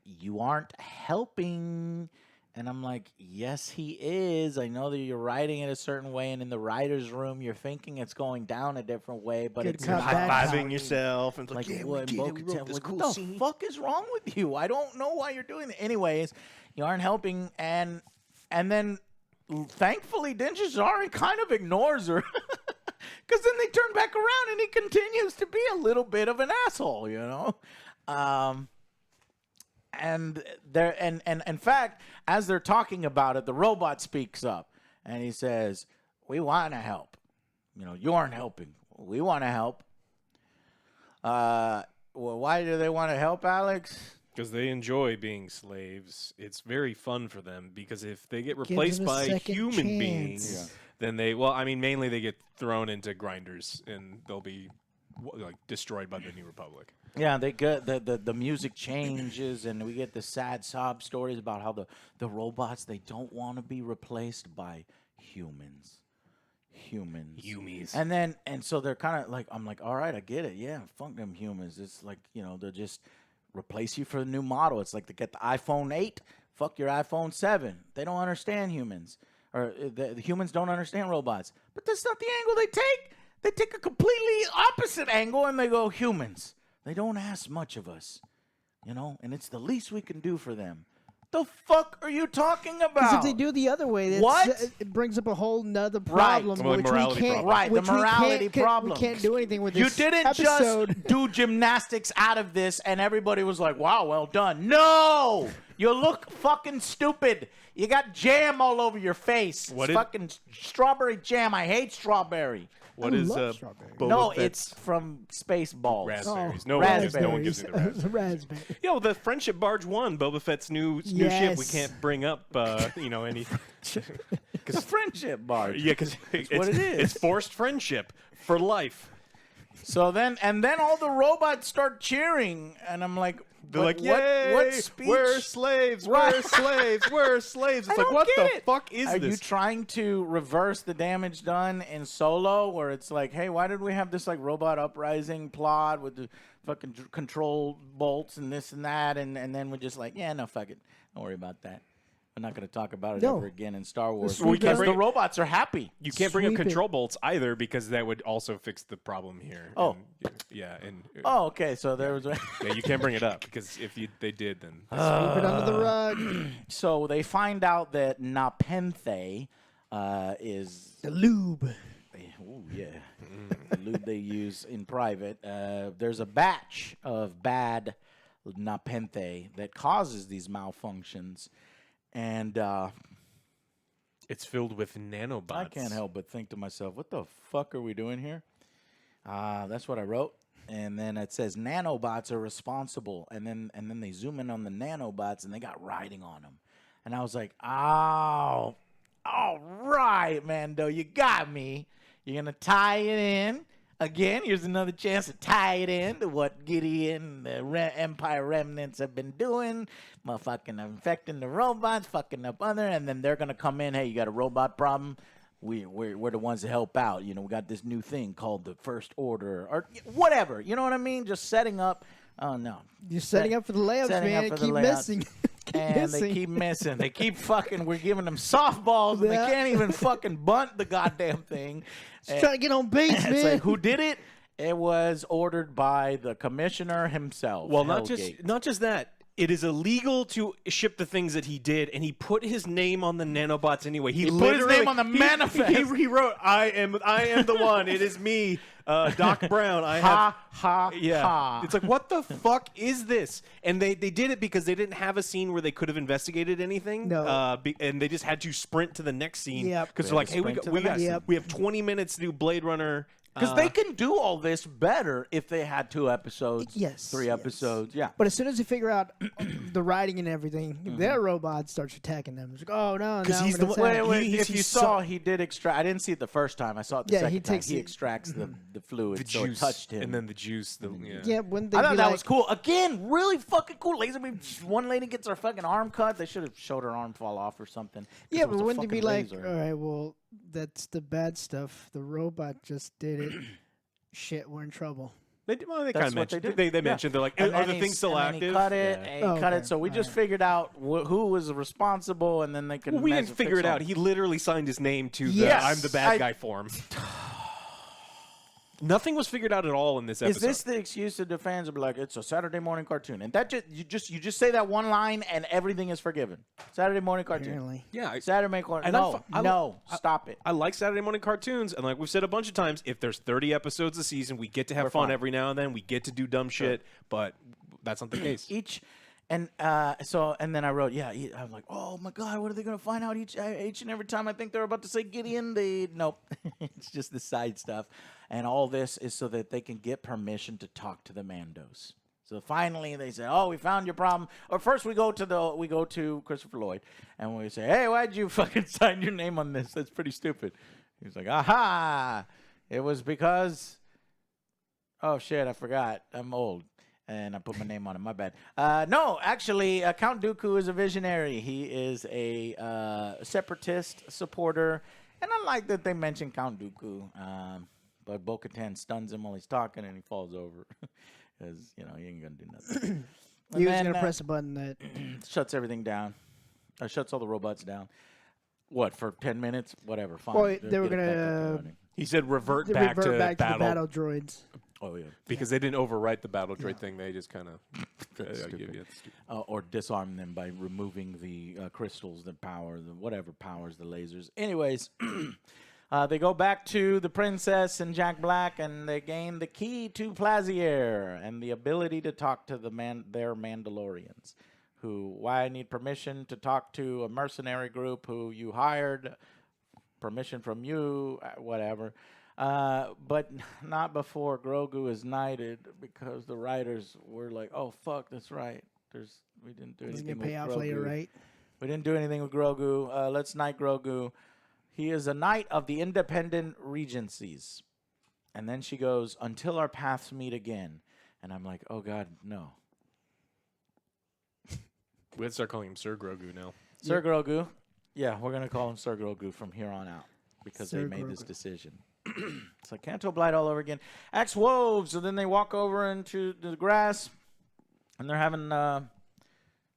Speaker 1: You aren't helping. And I'm like, yes, he is. I know that you're writing it a certain way, and in the writer's room, you're thinking it's going down a different way, but
Speaker 2: Good
Speaker 1: it's
Speaker 2: cop,
Speaker 1: not.
Speaker 2: bad
Speaker 6: High-fiving yourself. And it's like, yeah,
Speaker 1: what,
Speaker 6: we did it. We wrote this cool
Speaker 1: what the
Speaker 6: scene.
Speaker 1: fuck is wrong with you? I don't know why you're doing that. Anyways, you aren't helping, and then thankfully, Din Djarin kind of ignores her. Because then they turn back around, and he continues to be a little bit of an asshole, And in fact, as they're talking about it, the robot speaks up and he says, we want to help. You aren't helping. We want to help. Well, why do they want to help, Alex?
Speaker 3: Because they enjoy being slaves. It's very fun for them because if they get
Speaker 2: Gives
Speaker 3: replaced
Speaker 2: them a
Speaker 3: by
Speaker 2: second
Speaker 3: human
Speaker 2: chance.
Speaker 3: beings, then mainly they get thrown into grinders and they'll be destroyed by the New Republic.
Speaker 1: Yeah, they get the music changes, and we get the sad sob stories about how the robots, they don't want to be replaced by humans.
Speaker 3: Humies.
Speaker 1: And so they're kind of like, I'm like, all right, I get it. Yeah, fuck them humans. It's like, they'll just replace you for the new model. It's like they get the iPhone 8, fuck your iPhone 7. They don't understand humans. Or the humans don't understand robots. But that's not the angle they take. They take a completely opposite angle, and they go, humans. They don't ask much of us, and it's the least we can do for them. The fuck are you talking about?
Speaker 2: Because if they do the other way, it brings up a whole nother problem,
Speaker 3: Right.
Speaker 2: which
Speaker 3: Morality
Speaker 2: we can't.
Speaker 3: problem.
Speaker 1: Right, the
Speaker 2: which we
Speaker 1: morality
Speaker 2: can't-
Speaker 1: problem.
Speaker 2: We can't do anything with
Speaker 1: You
Speaker 2: this
Speaker 1: didn't
Speaker 2: episode.
Speaker 1: just do gymnastics out of this, and everybody was like, wow, well done. No! You look fucking stupid. You got jam all over your face.
Speaker 3: What
Speaker 1: It's
Speaker 3: did-
Speaker 1: fucking strawberry jam. I hate strawberry.
Speaker 3: What
Speaker 2: I
Speaker 3: is
Speaker 2: love strawberry.
Speaker 3: Boba
Speaker 1: No,
Speaker 3: Fett's
Speaker 1: it's from Spaceballs.
Speaker 3: raspberries?
Speaker 2: Oh,
Speaker 3: No,
Speaker 1: raspberries.
Speaker 3: no one gives me the raspberries.
Speaker 2: raspberry.
Speaker 3: Yo, the Friendship Barge 1, Boba Fett's new ship. We
Speaker 2: Yes.
Speaker 3: can't bring up, any.
Speaker 1: It's a friendship bar.
Speaker 3: Yeah, because
Speaker 1: what it is.
Speaker 3: It's forced friendship for life.
Speaker 1: So then all the robots start cheering, and I'm like,
Speaker 3: They're
Speaker 1: what,
Speaker 3: like, yay,
Speaker 1: what speech?
Speaker 3: we're slaves,
Speaker 1: Right.
Speaker 3: we're slaves, we're slaves. It's
Speaker 1: I
Speaker 3: like,
Speaker 1: don't
Speaker 3: what
Speaker 1: get
Speaker 3: the
Speaker 1: it.
Speaker 3: fuck is
Speaker 1: Are
Speaker 3: this?
Speaker 1: you trying to reverse the damage done in Solo, where it's like, hey, why did we have this robot uprising plot with the fucking control bolts and this and that, and then we're just like, yeah, no, fuck it, don't worry about that. We're not going to talk about it
Speaker 2: No.
Speaker 1: ever again in Star Wars
Speaker 2: Sweep it
Speaker 1: because
Speaker 2: under-
Speaker 1: the robots are happy.
Speaker 3: You can't bring up
Speaker 2: Sweep it.
Speaker 3: control bolts either because that would also fix the problem here.
Speaker 1: Oh.
Speaker 3: And
Speaker 1: Oh, okay, so there was.
Speaker 3: yeah, you can't bring it up because if they did, then
Speaker 2: Sweep it under the rug.
Speaker 1: So they find out that Napenthe is
Speaker 2: The lube.
Speaker 1: Oh, yeah. The lube they use in private. There's a batch of bad Napenthe that causes these malfunctions. And
Speaker 3: it's filled with nanobots.
Speaker 1: I can't help but think to myself, what the fuck are we doing here? That's what I wrote. And then it says nanobots are responsible. And then they zoom in on the nanobots, and they got writing on them. And I was like, oh, all right, Mando, you got me. You're going to tie it in. Again, here's another chance to tie it in to what Gideon and the Empire remnants have been doing. Motherfucking infecting the robots, fucking up other, and then they're going to come in, hey, you got a robot problem? We're the ones to help out. We got this new thing called the First Order or whatever. You know what I mean? Just setting up. Oh, no.
Speaker 2: You're setting up for the layups,
Speaker 1: Setting up
Speaker 2: man.
Speaker 1: for the
Speaker 2: Keep
Speaker 1: layups.
Speaker 2: missing.
Speaker 1: And they keep missing. They keep fucking. We're giving them softballs, and
Speaker 2: Yeah.
Speaker 1: they can't even fucking bunt the goddamn thing.
Speaker 2: Just trying to get on base, man.
Speaker 1: It's like, who did it? It was ordered by the commissioner himself.
Speaker 3: Well,
Speaker 1: Hellgate.
Speaker 3: not just that. It is illegal to ship the things that he did, and he put his name on the nanobots anyway. He
Speaker 1: put his name on the manifest.
Speaker 3: He wrote, "I am the one. It is me, Doc Brown. I have."
Speaker 1: Ha.
Speaker 3: It's like, what the fuck is this? And they did it because they didn't have a scene where they could have investigated anything.
Speaker 2: No.
Speaker 3: And they just had to sprint to the next scene.
Speaker 2: Yep.
Speaker 3: Because
Speaker 1: They
Speaker 3: they're
Speaker 1: had
Speaker 3: like,
Speaker 1: to
Speaker 3: hey,
Speaker 1: sprint to the next scene.
Speaker 3: we have 20 minutes to do Blade Runner.
Speaker 1: Because they can do all this better if they had 2 episodes,
Speaker 2: Yes,
Speaker 1: 3
Speaker 2: yes.
Speaker 1: episodes. Yeah.
Speaker 2: But as soon as you figure out the writing and everything, their robot starts attacking them. It's like, oh no,
Speaker 3: 'Cause
Speaker 2: now
Speaker 3: he's
Speaker 2: I'm
Speaker 3: the
Speaker 2: gonna
Speaker 3: one-
Speaker 2: attack.
Speaker 1: Wait, if
Speaker 3: He's
Speaker 1: you
Speaker 3: so-
Speaker 1: saw, he did extract. I didn't see it the first time. I saw it the
Speaker 2: Yeah,
Speaker 1: second
Speaker 2: he
Speaker 1: time.
Speaker 2: takes
Speaker 1: He
Speaker 2: it-
Speaker 1: extracts the fluid,
Speaker 3: The
Speaker 1: so
Speaker 3: juice
Speaker 1: it touched him.
Speaker 3: and then the juice.
Speaker 2: Yeah, when they
Speaker 1: I thought
Speaker 2: be
Speaker 1: that
Speaker 2: like,
Speaker 1: was cool. Again, really fucking cool. Laser beam. One lady gets her fucking arm cut. They should have showed her arm fall off or something. 'Cause
Speaker 2: Yeah,
Speaker 1: it was
Speaker 2: but
Speaker 1: a
Speaker 2: wouldn't they be
Speaker 1: fucking
Speaker 2: like,
Speaker 1: laser.
Speaker 2: all right, well, that's the bad stuff. The robot just did it. Shit, we're in trouble.
Speaker 3: They
Speaker 1: That's
Speaker 3: kind of
Speaker 1: what
Speaker 3: mentioned.
Speaker 1: they did.
Speaker 3: They
Speaker 1: Yeah.
Speaker 3: mentioned, they're like,
Speaker 1: And
Speaker 3: are
Speaker 1: then
Speaker 3: the
Speaker 1: he's-
Speaker 3: things still
Speaker 1: and then
Speaker 3: active?
Speaker 1: He cut it.
Speaker 3: Yeah.
Speaker 1: And
Speaker 2: Oh,
Speaker 1: he cut
Speaker 2: okay.
Speaker 1: it. So we just
Speaker 2: Alright.
Speaker 1: figured out who was responsible, and then they could.
Speaker 3: Well, we
Speaker 1: mess-
Speaker 3: didn't figure
Speaker 1: fix
Speaker 3: it out.
Speaker 1: all-
Speaker 3: He literally signed his name to the
Speaker 1: Yes,
Speaker 3: I'm the bad
Speaker 1: I-
Speaker 3: guy form. Nothing was figured out at all in this episode.
Speaker 1: Is this the excuse that the fans will be like, it's a Saturday morning cartoon, and that you just say that one line and everything is forgiven? Saturday morning cartoon.
Speaker 2: Apparently.
Speaker 3: Yeah.
Speaker 1: Saturday morning cartoon.
Speaker 3: And
Speaker 1: No, stop it.
Speaker 3: I like Saturday morning cartoons, and like we've said a bunch of times, if there's 30 episodes a season, we get to have fun
Speaker 1: fine.
Speaker 3: every now and then. We get to do dumb shit, but that's not the case.
Speaker 1: And then I wrote, I'm like, oh my god, what are they gonna find out each and every time I think they're about to say Gideon? Nope, it's just the side stuff, and all this is so that they can get permission to talk to the Mandos. So finally they say, oh, we found your problem. Or first we go to Christopher Lloyd, and we say, hey, why'd you fucking sign your name on this? That's pretty stupid. He's like, aha, it was because, oh shit, I forgot, I'm old. And I put my name on it. My bad. No, actually, Count Dooku is a visionary. He is a separatist supporter. And I like that they mentioned Count Dooku. But Bo-Katan stuns him while he's talking, and he falls over. Because, he ain't going to do nothing.
Speaker 2: He was going to press a button that.
Speaker 1: Shuts everything down. Shuts all the robots down. What, for 10 minutes? Whatever, fine.
Speaker 2: Well,
Speaker 1: They'll
Speaker 2: they were
Speaker 1: get it back up and
Speaker 2: gonna,
Speaker 1: running.
Speaker 3: He said revert back to
Speaker 2: the
Speaker 3: battle
Speaker 2: battle droids.
Speaker 1: Oh, yeah.
Speaker 3: because they didn't overwrite the battle droid thing. They just kind of
Speaker 1: Stupid. Or disarm them by removing the crystals that power whatever powers the lasers. Anyways, they go back to the princess and Jack Black, and they gain the key to Plazier and the ability to talk to their Mandalorians. Why I need permission to talk to a mercenary group who you hired, permission from you, whatever. But not before Grogu is knighted, because the writers were like, "Oh fuck, that's right. We didn't do anything with
Speaker 2: Payoff
Speaker 1: Grogu.
Speaker 2: later, right?
Speaker 1: We didn't do anything with Grogu. Let's knight Grogu. He is a knight of the independent regencies." And then she goes, "Until our paths meet again." And I'm like, "Oh God, no."
Speaker 3: We had to start calling him Sir Grogu now.
Speaker 1: Sir Grogu. Yeah, we're gonna call him Sir Grogu from here on out because
Speaker 2: Sir
Speaker 1: they made this
Speaker 2: Grogu.
Speaker 1: decision. It's like Canto Blight all over again. Axe Wolves. So then they walk over into the grass, and they're having, I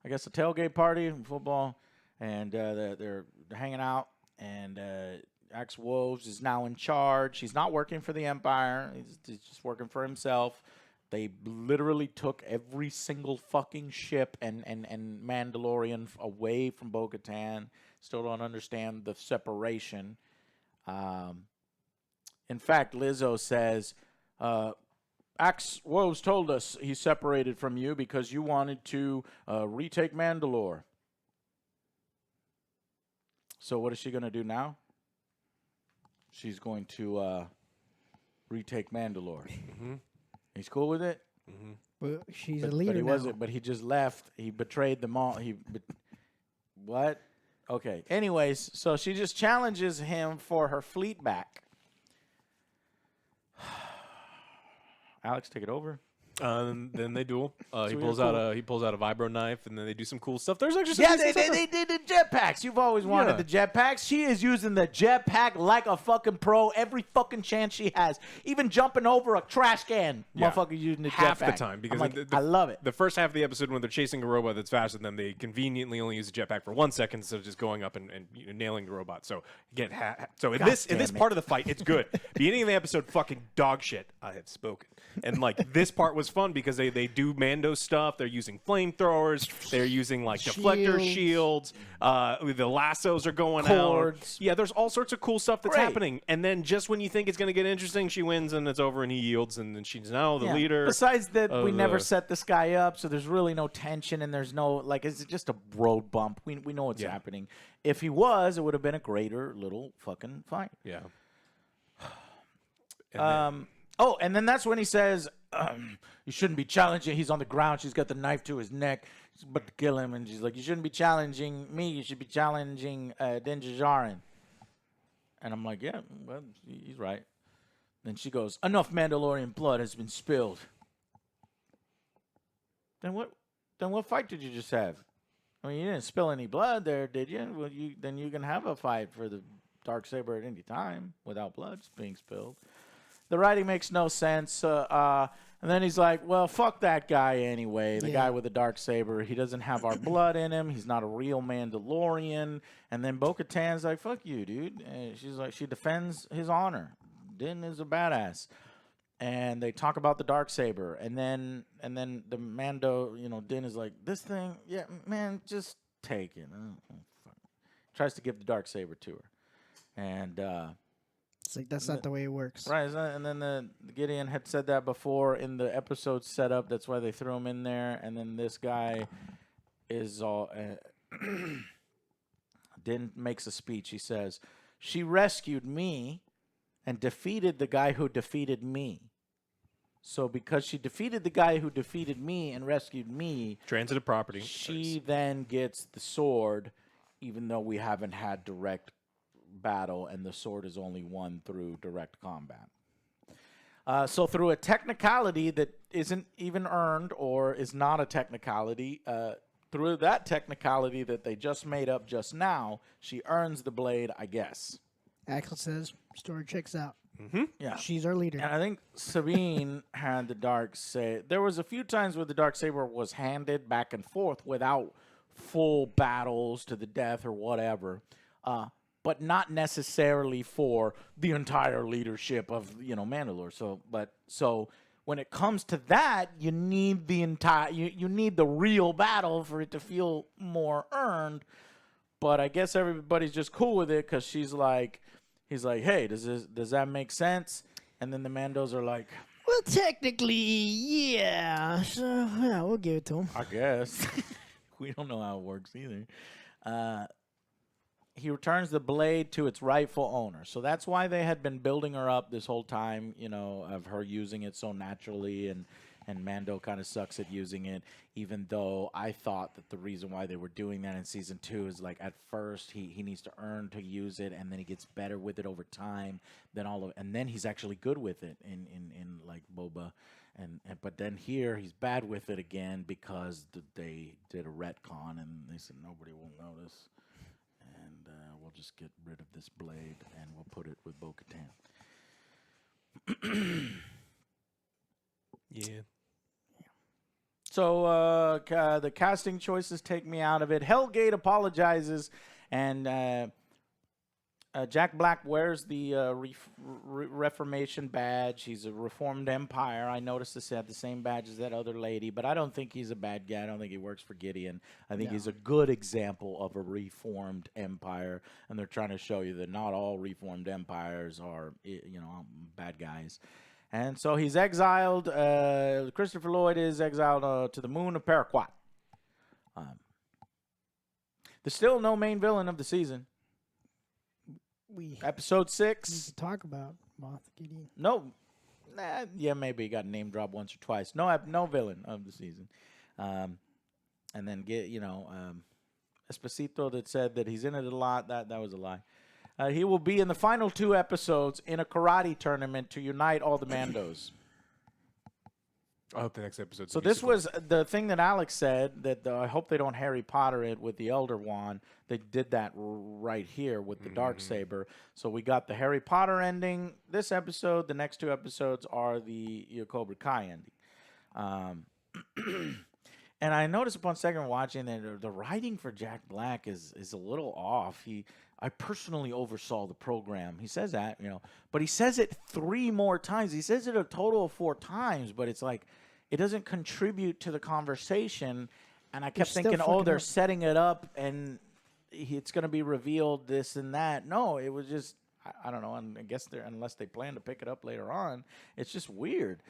Speaker 1: guess, a tailgate party, football, and they're hanging out. And Axe Wolves is now in charge. He's not working for the Empire. He's just working for himself. They literally took every single fucking ship and Mandalorian away from Bo-Katan. Still don't understand the separation. In fact, Lizzo says, Axe Wolves told us he separated from you because you wanted to retake Mandalore. So what is she going to do now? She's going to retake Mandalore.
Speaker 3: Mm-hmm.
Speaker 1: He's cool with it?
Speaker 3: Mm-hmm.
Speaker 2: But she's
Speaker 1: But
Speaker 2: a leader
Speaker 1: he
Speaker 2: now.
Speaker 1: wasn't. But he just left. He betrayed them all. What? Okay. Anyways, so she just challenges him for her fleet back. Alex, take it over.
Speaker 3: Then they duel. He
Speaker 1: we
Speaker 3: pulls
Speaker 1: are
Speaker 3: out
Speaker 1: cool.
Speaker 3: a vibro knife, and then they do some cool stuff. There's actually some
Speaker 1: Yeah,
Speaker 3: decent stuff.
Speaker 1: they did the jetpacks. You've always wanted
Speaker 3: Yeah.
Speaker 1: the jetpacks. She is using the jetpack like a fucking pro every fucking chance she has. Even jumping over a trash can,
Speaker 3: Yeah.
Speaker 1: motherfucker using the
Speaker 3: half
Speaker 1: jetpack.
Speaker 3: the time because
Speaker 1: I'm like, I love it.
Speaker 3: The first half of the episode when they're chasing a robot that's faster than them, they conveniently only use a jetpack for 1 second instead of just going up and nailing the robot. So again, in this part of the fight, it's good. Beginning of the episode, fucking dog shit. I have spoken. And like this part was fun because they do Mando stuff. They're using flamethrowers. They're using like deflector shields. The lassos are going
Speaker 1: Cords.
Speaker 3: out. Yeah, there's all sorts of cool stuff that's
Speaker 1: Great.
Speaker 3: happening. And then just when you think it's going to get interesting, she wins and it's over and he yields and then she's now the
Speaker 1: Yeah.
Speaker 3: leader.
Speaker 1: Besides that, we
Speaker 3: of
Speaker 1: never
Speaker 3: the-
Speaker 1: set this guy up, so there's really no tension and there's no like it's just a road bump. We know what's
Speaker 3: Yeah.
Speaker 1: happening. If he was, it would have been a greater little fucking fight.
Speaker 3: Yeah. And
Speaker 1: And then that's when he says, "You shouldn't be challenging." He's on the ground. She's got the knife to his neck. She's about to kill him, and she's like, "You shouldn't be challenging me. You should be challenging Din Djarin." And I'm like, "Yeah, well, he's right." Then she goes, "Enough Mandalorian blood has been spilled." Then what? Then what fight did you just have? I mean, you didn't spill any blood there, did you? Well, then you can have a fight for the dark saber at any time without blood being spilled. The writing makes no sense. And then he's like, well, fuck that guy anyway. The guy with the dark saber. He doesn't have our blood in him. He's not a real Mandalorian. And then Bo-Katan's like, fuck you, dude. And she's like, she defends his honor. Din is a badass. And they talk about the dark saber. And then the Mando, Din is like, this thing, yeah, man, just take it. Fuck. Tries to give the dark saber to her. And
Speaker 2: It's like that's not the way it works.
Speaker 1: right, and then the Gideon had said that before in the episode setup. That's why they threw him in there. And then this guy is all. Din makes a speech. He says, "She rescued me, and defeated the guy who defeated me. So because she defeated the guy who defeated me and rescued me,
Speaker 3: transitive property.
Speaker 1: she then gets the sword, even though we haven't had direct battle, and the sword is only won through direct combat. So through a technicality that isn't even earned or is not a technicality, through that technicality that they just made up just now, she earns the blade, I guess.
Speaker 2: Axel says, story checks out.
Speaker 1: Yeah.
Speaker 2: She's our leader.
Speaker 1: And I think Sabine had the dark saber. There was a few times where the dark saber was handed back and forth without full battles to the death or whatever, but not necessarily for the entire leadership of Mandalore. So when it comes to that, you need the entire you need the real battle for it to feel more earned. But I guess everybody's just cool with it because he's like, hey, does that make sense? And then the Mandos are like,
Speaker 2: Well, technically, yeah. So, yeah, we'll give it to him.
Speaker 1: I guess. We don't know how it works either. He returns the blade to its rightful owner. So that's why they had been building her up this whole time, of her using it so naturally, and Mando kind of sucks at using it, even though I thought that the reason why they were doing that in season 2 is like at first he needs to earn to use it, and then he gets better with it over time, and then he's actually good with it in like Boba. But then here he's bad with it again because they did a retcon and they said nobody will notice, and we'll just get rid of this blade and we'll put it with Bo-Katan.
Speaker 3: Yeah.
Speaker 1: So the casting choices take me out of it. Hellgate apologizes, and Jack Black wears the Reformation badge. He's a Reformed Empire. I noticed this had the same badge as that other lady, but I don't think he's a bad guy. I don't think he works for Gideon. I think he's a good example of a Reformed Empire, and they're trying to show you that not all Reformed Empires are, bad guys. And so he's exiled. Christopher Lloyd is exiled to the moon of Paraquat. There's still no main villain of the season.
Speaker 2: We
Speaker 1: Episode
Speaker 2: need
Speaker 1: 6.
Speaker 2: to talk about Moff Gideon.
Speaker 1: No. Yeah, maybe he got name dropped once or twice. No villain of the season. And then Esposito that said that he's in it a lot. That was a lie. He will be in the final 2 episodes in a karate tournament to unite all the Mandos.
Speaker 3: I hope the next episode.
Speaker 1: So this was the thing that Alex said, that I hope they don't Harry Potter it with the Elder Wand. They did that right here with the dark saber. So we got the Harry Potter ending this episode. The next 2 episodes are the Cobra Kai ending. And I noticed upon second watching that the writing for Jack Black is a little off. I personally oversaw the program. He says that, but he says it 3 more times. He says it a total of 4 times, but it's like it doesn't contribute to the conversation. And I kept thinking, they're setting it up and it's going to be revealed this and that. No, it was just, I don't know. And I guess unless they plan to pick it up later on, it's just weird.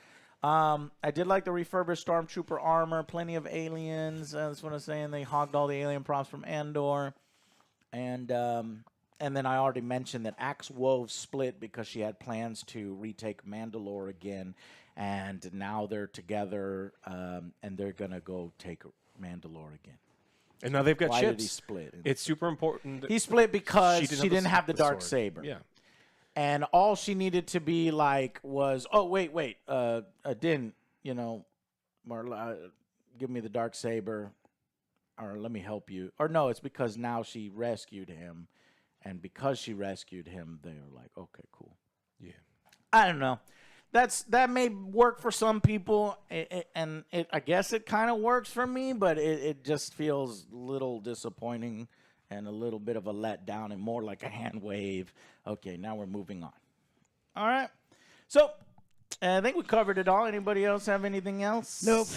Speaker 1: I did like the refurbished Stormtrooper armor, plenty of aliens. That's what I'm saying. They hogged all the alien props from Andor. And then I already mentioned that Axe Wove split because she had plans to retake Mandalore again. And now they're together, and they're going to go take Mandalore again.
Speaker 3: And now they've got
Speaker 1: Why
Speaker 3: ships.
Speaker 1: Did he split?
Speaker 3: It's super important.
Speaker 1: He split because she didn't have the dark
Speaker 3: sword.
Speaker 1: saber.
Speaker 3: Yeah.
Speaker 1: And all she needed to be like was, Din, Marla, give me the dark saber, or let me help you. Or no, it's because now she rescued him, and because she rescued him, they were like, okay, cool.
Speaker 3: Yeah.
Speaker 1: I don't know. That may work for some people, and I guess it kind of works for me, but it just feels a little disappointing and a little bit of a letdown and more like a hand wave. Okay, now we're moving on. All right. So I think we covered it all. Anybody else have anything else?
Speaker 2: Nope.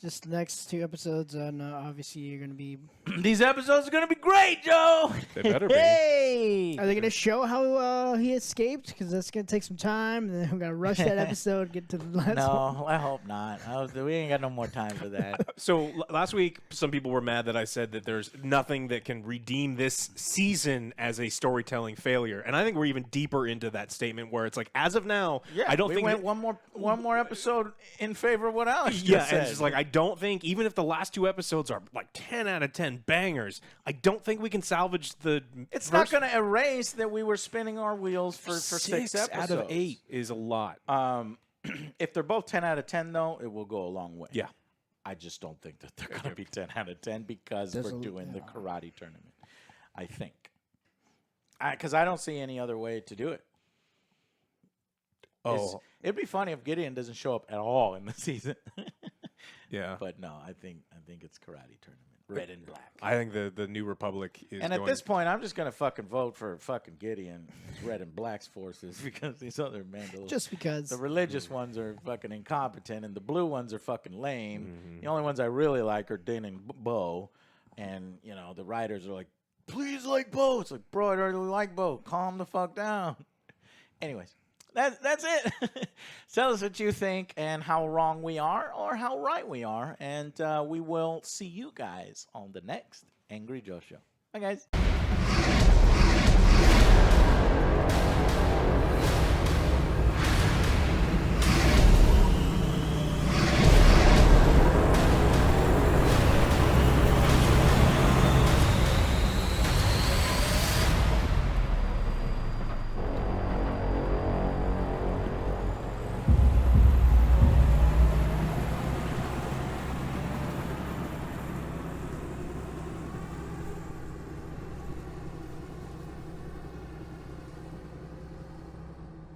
Speaker 2: Just the next 2 episodes, and obviously you're going to be...
Speaker 1: These episodes are going to be great, Joe!
Speaker 3: They better be.
Speaker 1: Hey!
Speaker 2: Are they going to show how he escaped? Because that's going to take some time, and then we're going to rush that episode, get to the last one.
Speaker 1: No, I hope not. We ain't got no more time for that.
Speaker 3: So last week, some people were mad that I said that there's nothing that can redeem this season as a storytelling failure, and I think we're even deeper into that statement where it's like, as of now, I don't think
Speaker 1: went one more episode in favor of what Alex just said.
Speaker 3: And it's just like I don't think, even if the last 2 episodes are like 10 out of 10 bangers, I don't think we can salvage the.
Speaker 1: It's not going to erase that we were spinning our wheels for 6 episodes.
Speaker 3: Out of 8 is a lot.
Speaker 1: If they're both 10 out of 10, though, it will go a long way.
Speaker 3: Yeah.
Speaker 1: I just don't think that they're going to be 10 out of 10 because we're doing the karate tournament. I think. Because I don't see any other way to do it. It'd be funny if Gideon doesn't show up at all in the season.
Speaker 3: Yeah.
Speaker 1: But no, I think it's karate tournament. Red and black.
Speaker 3: I think the New Republic is.
Speaker 1: And at this point, I'm just gonna fucking vote for fucking Gideon, Red and Black's forces, because these other Mandalorians.
Speaker 2: Just because.
Speaker 1: The religious ones are fucking incompetent, and the blue ones are fucking lame. The only ones I really like are Din and Bo, and the writers are like, please like Bo. It's like, bro, I already like Bo. Calm the fuck down. Anyways. That's it. Tell us what you think and how wrong we are or how right we are. And we will see you guys on the next Angry Joe Show. Bye, guys.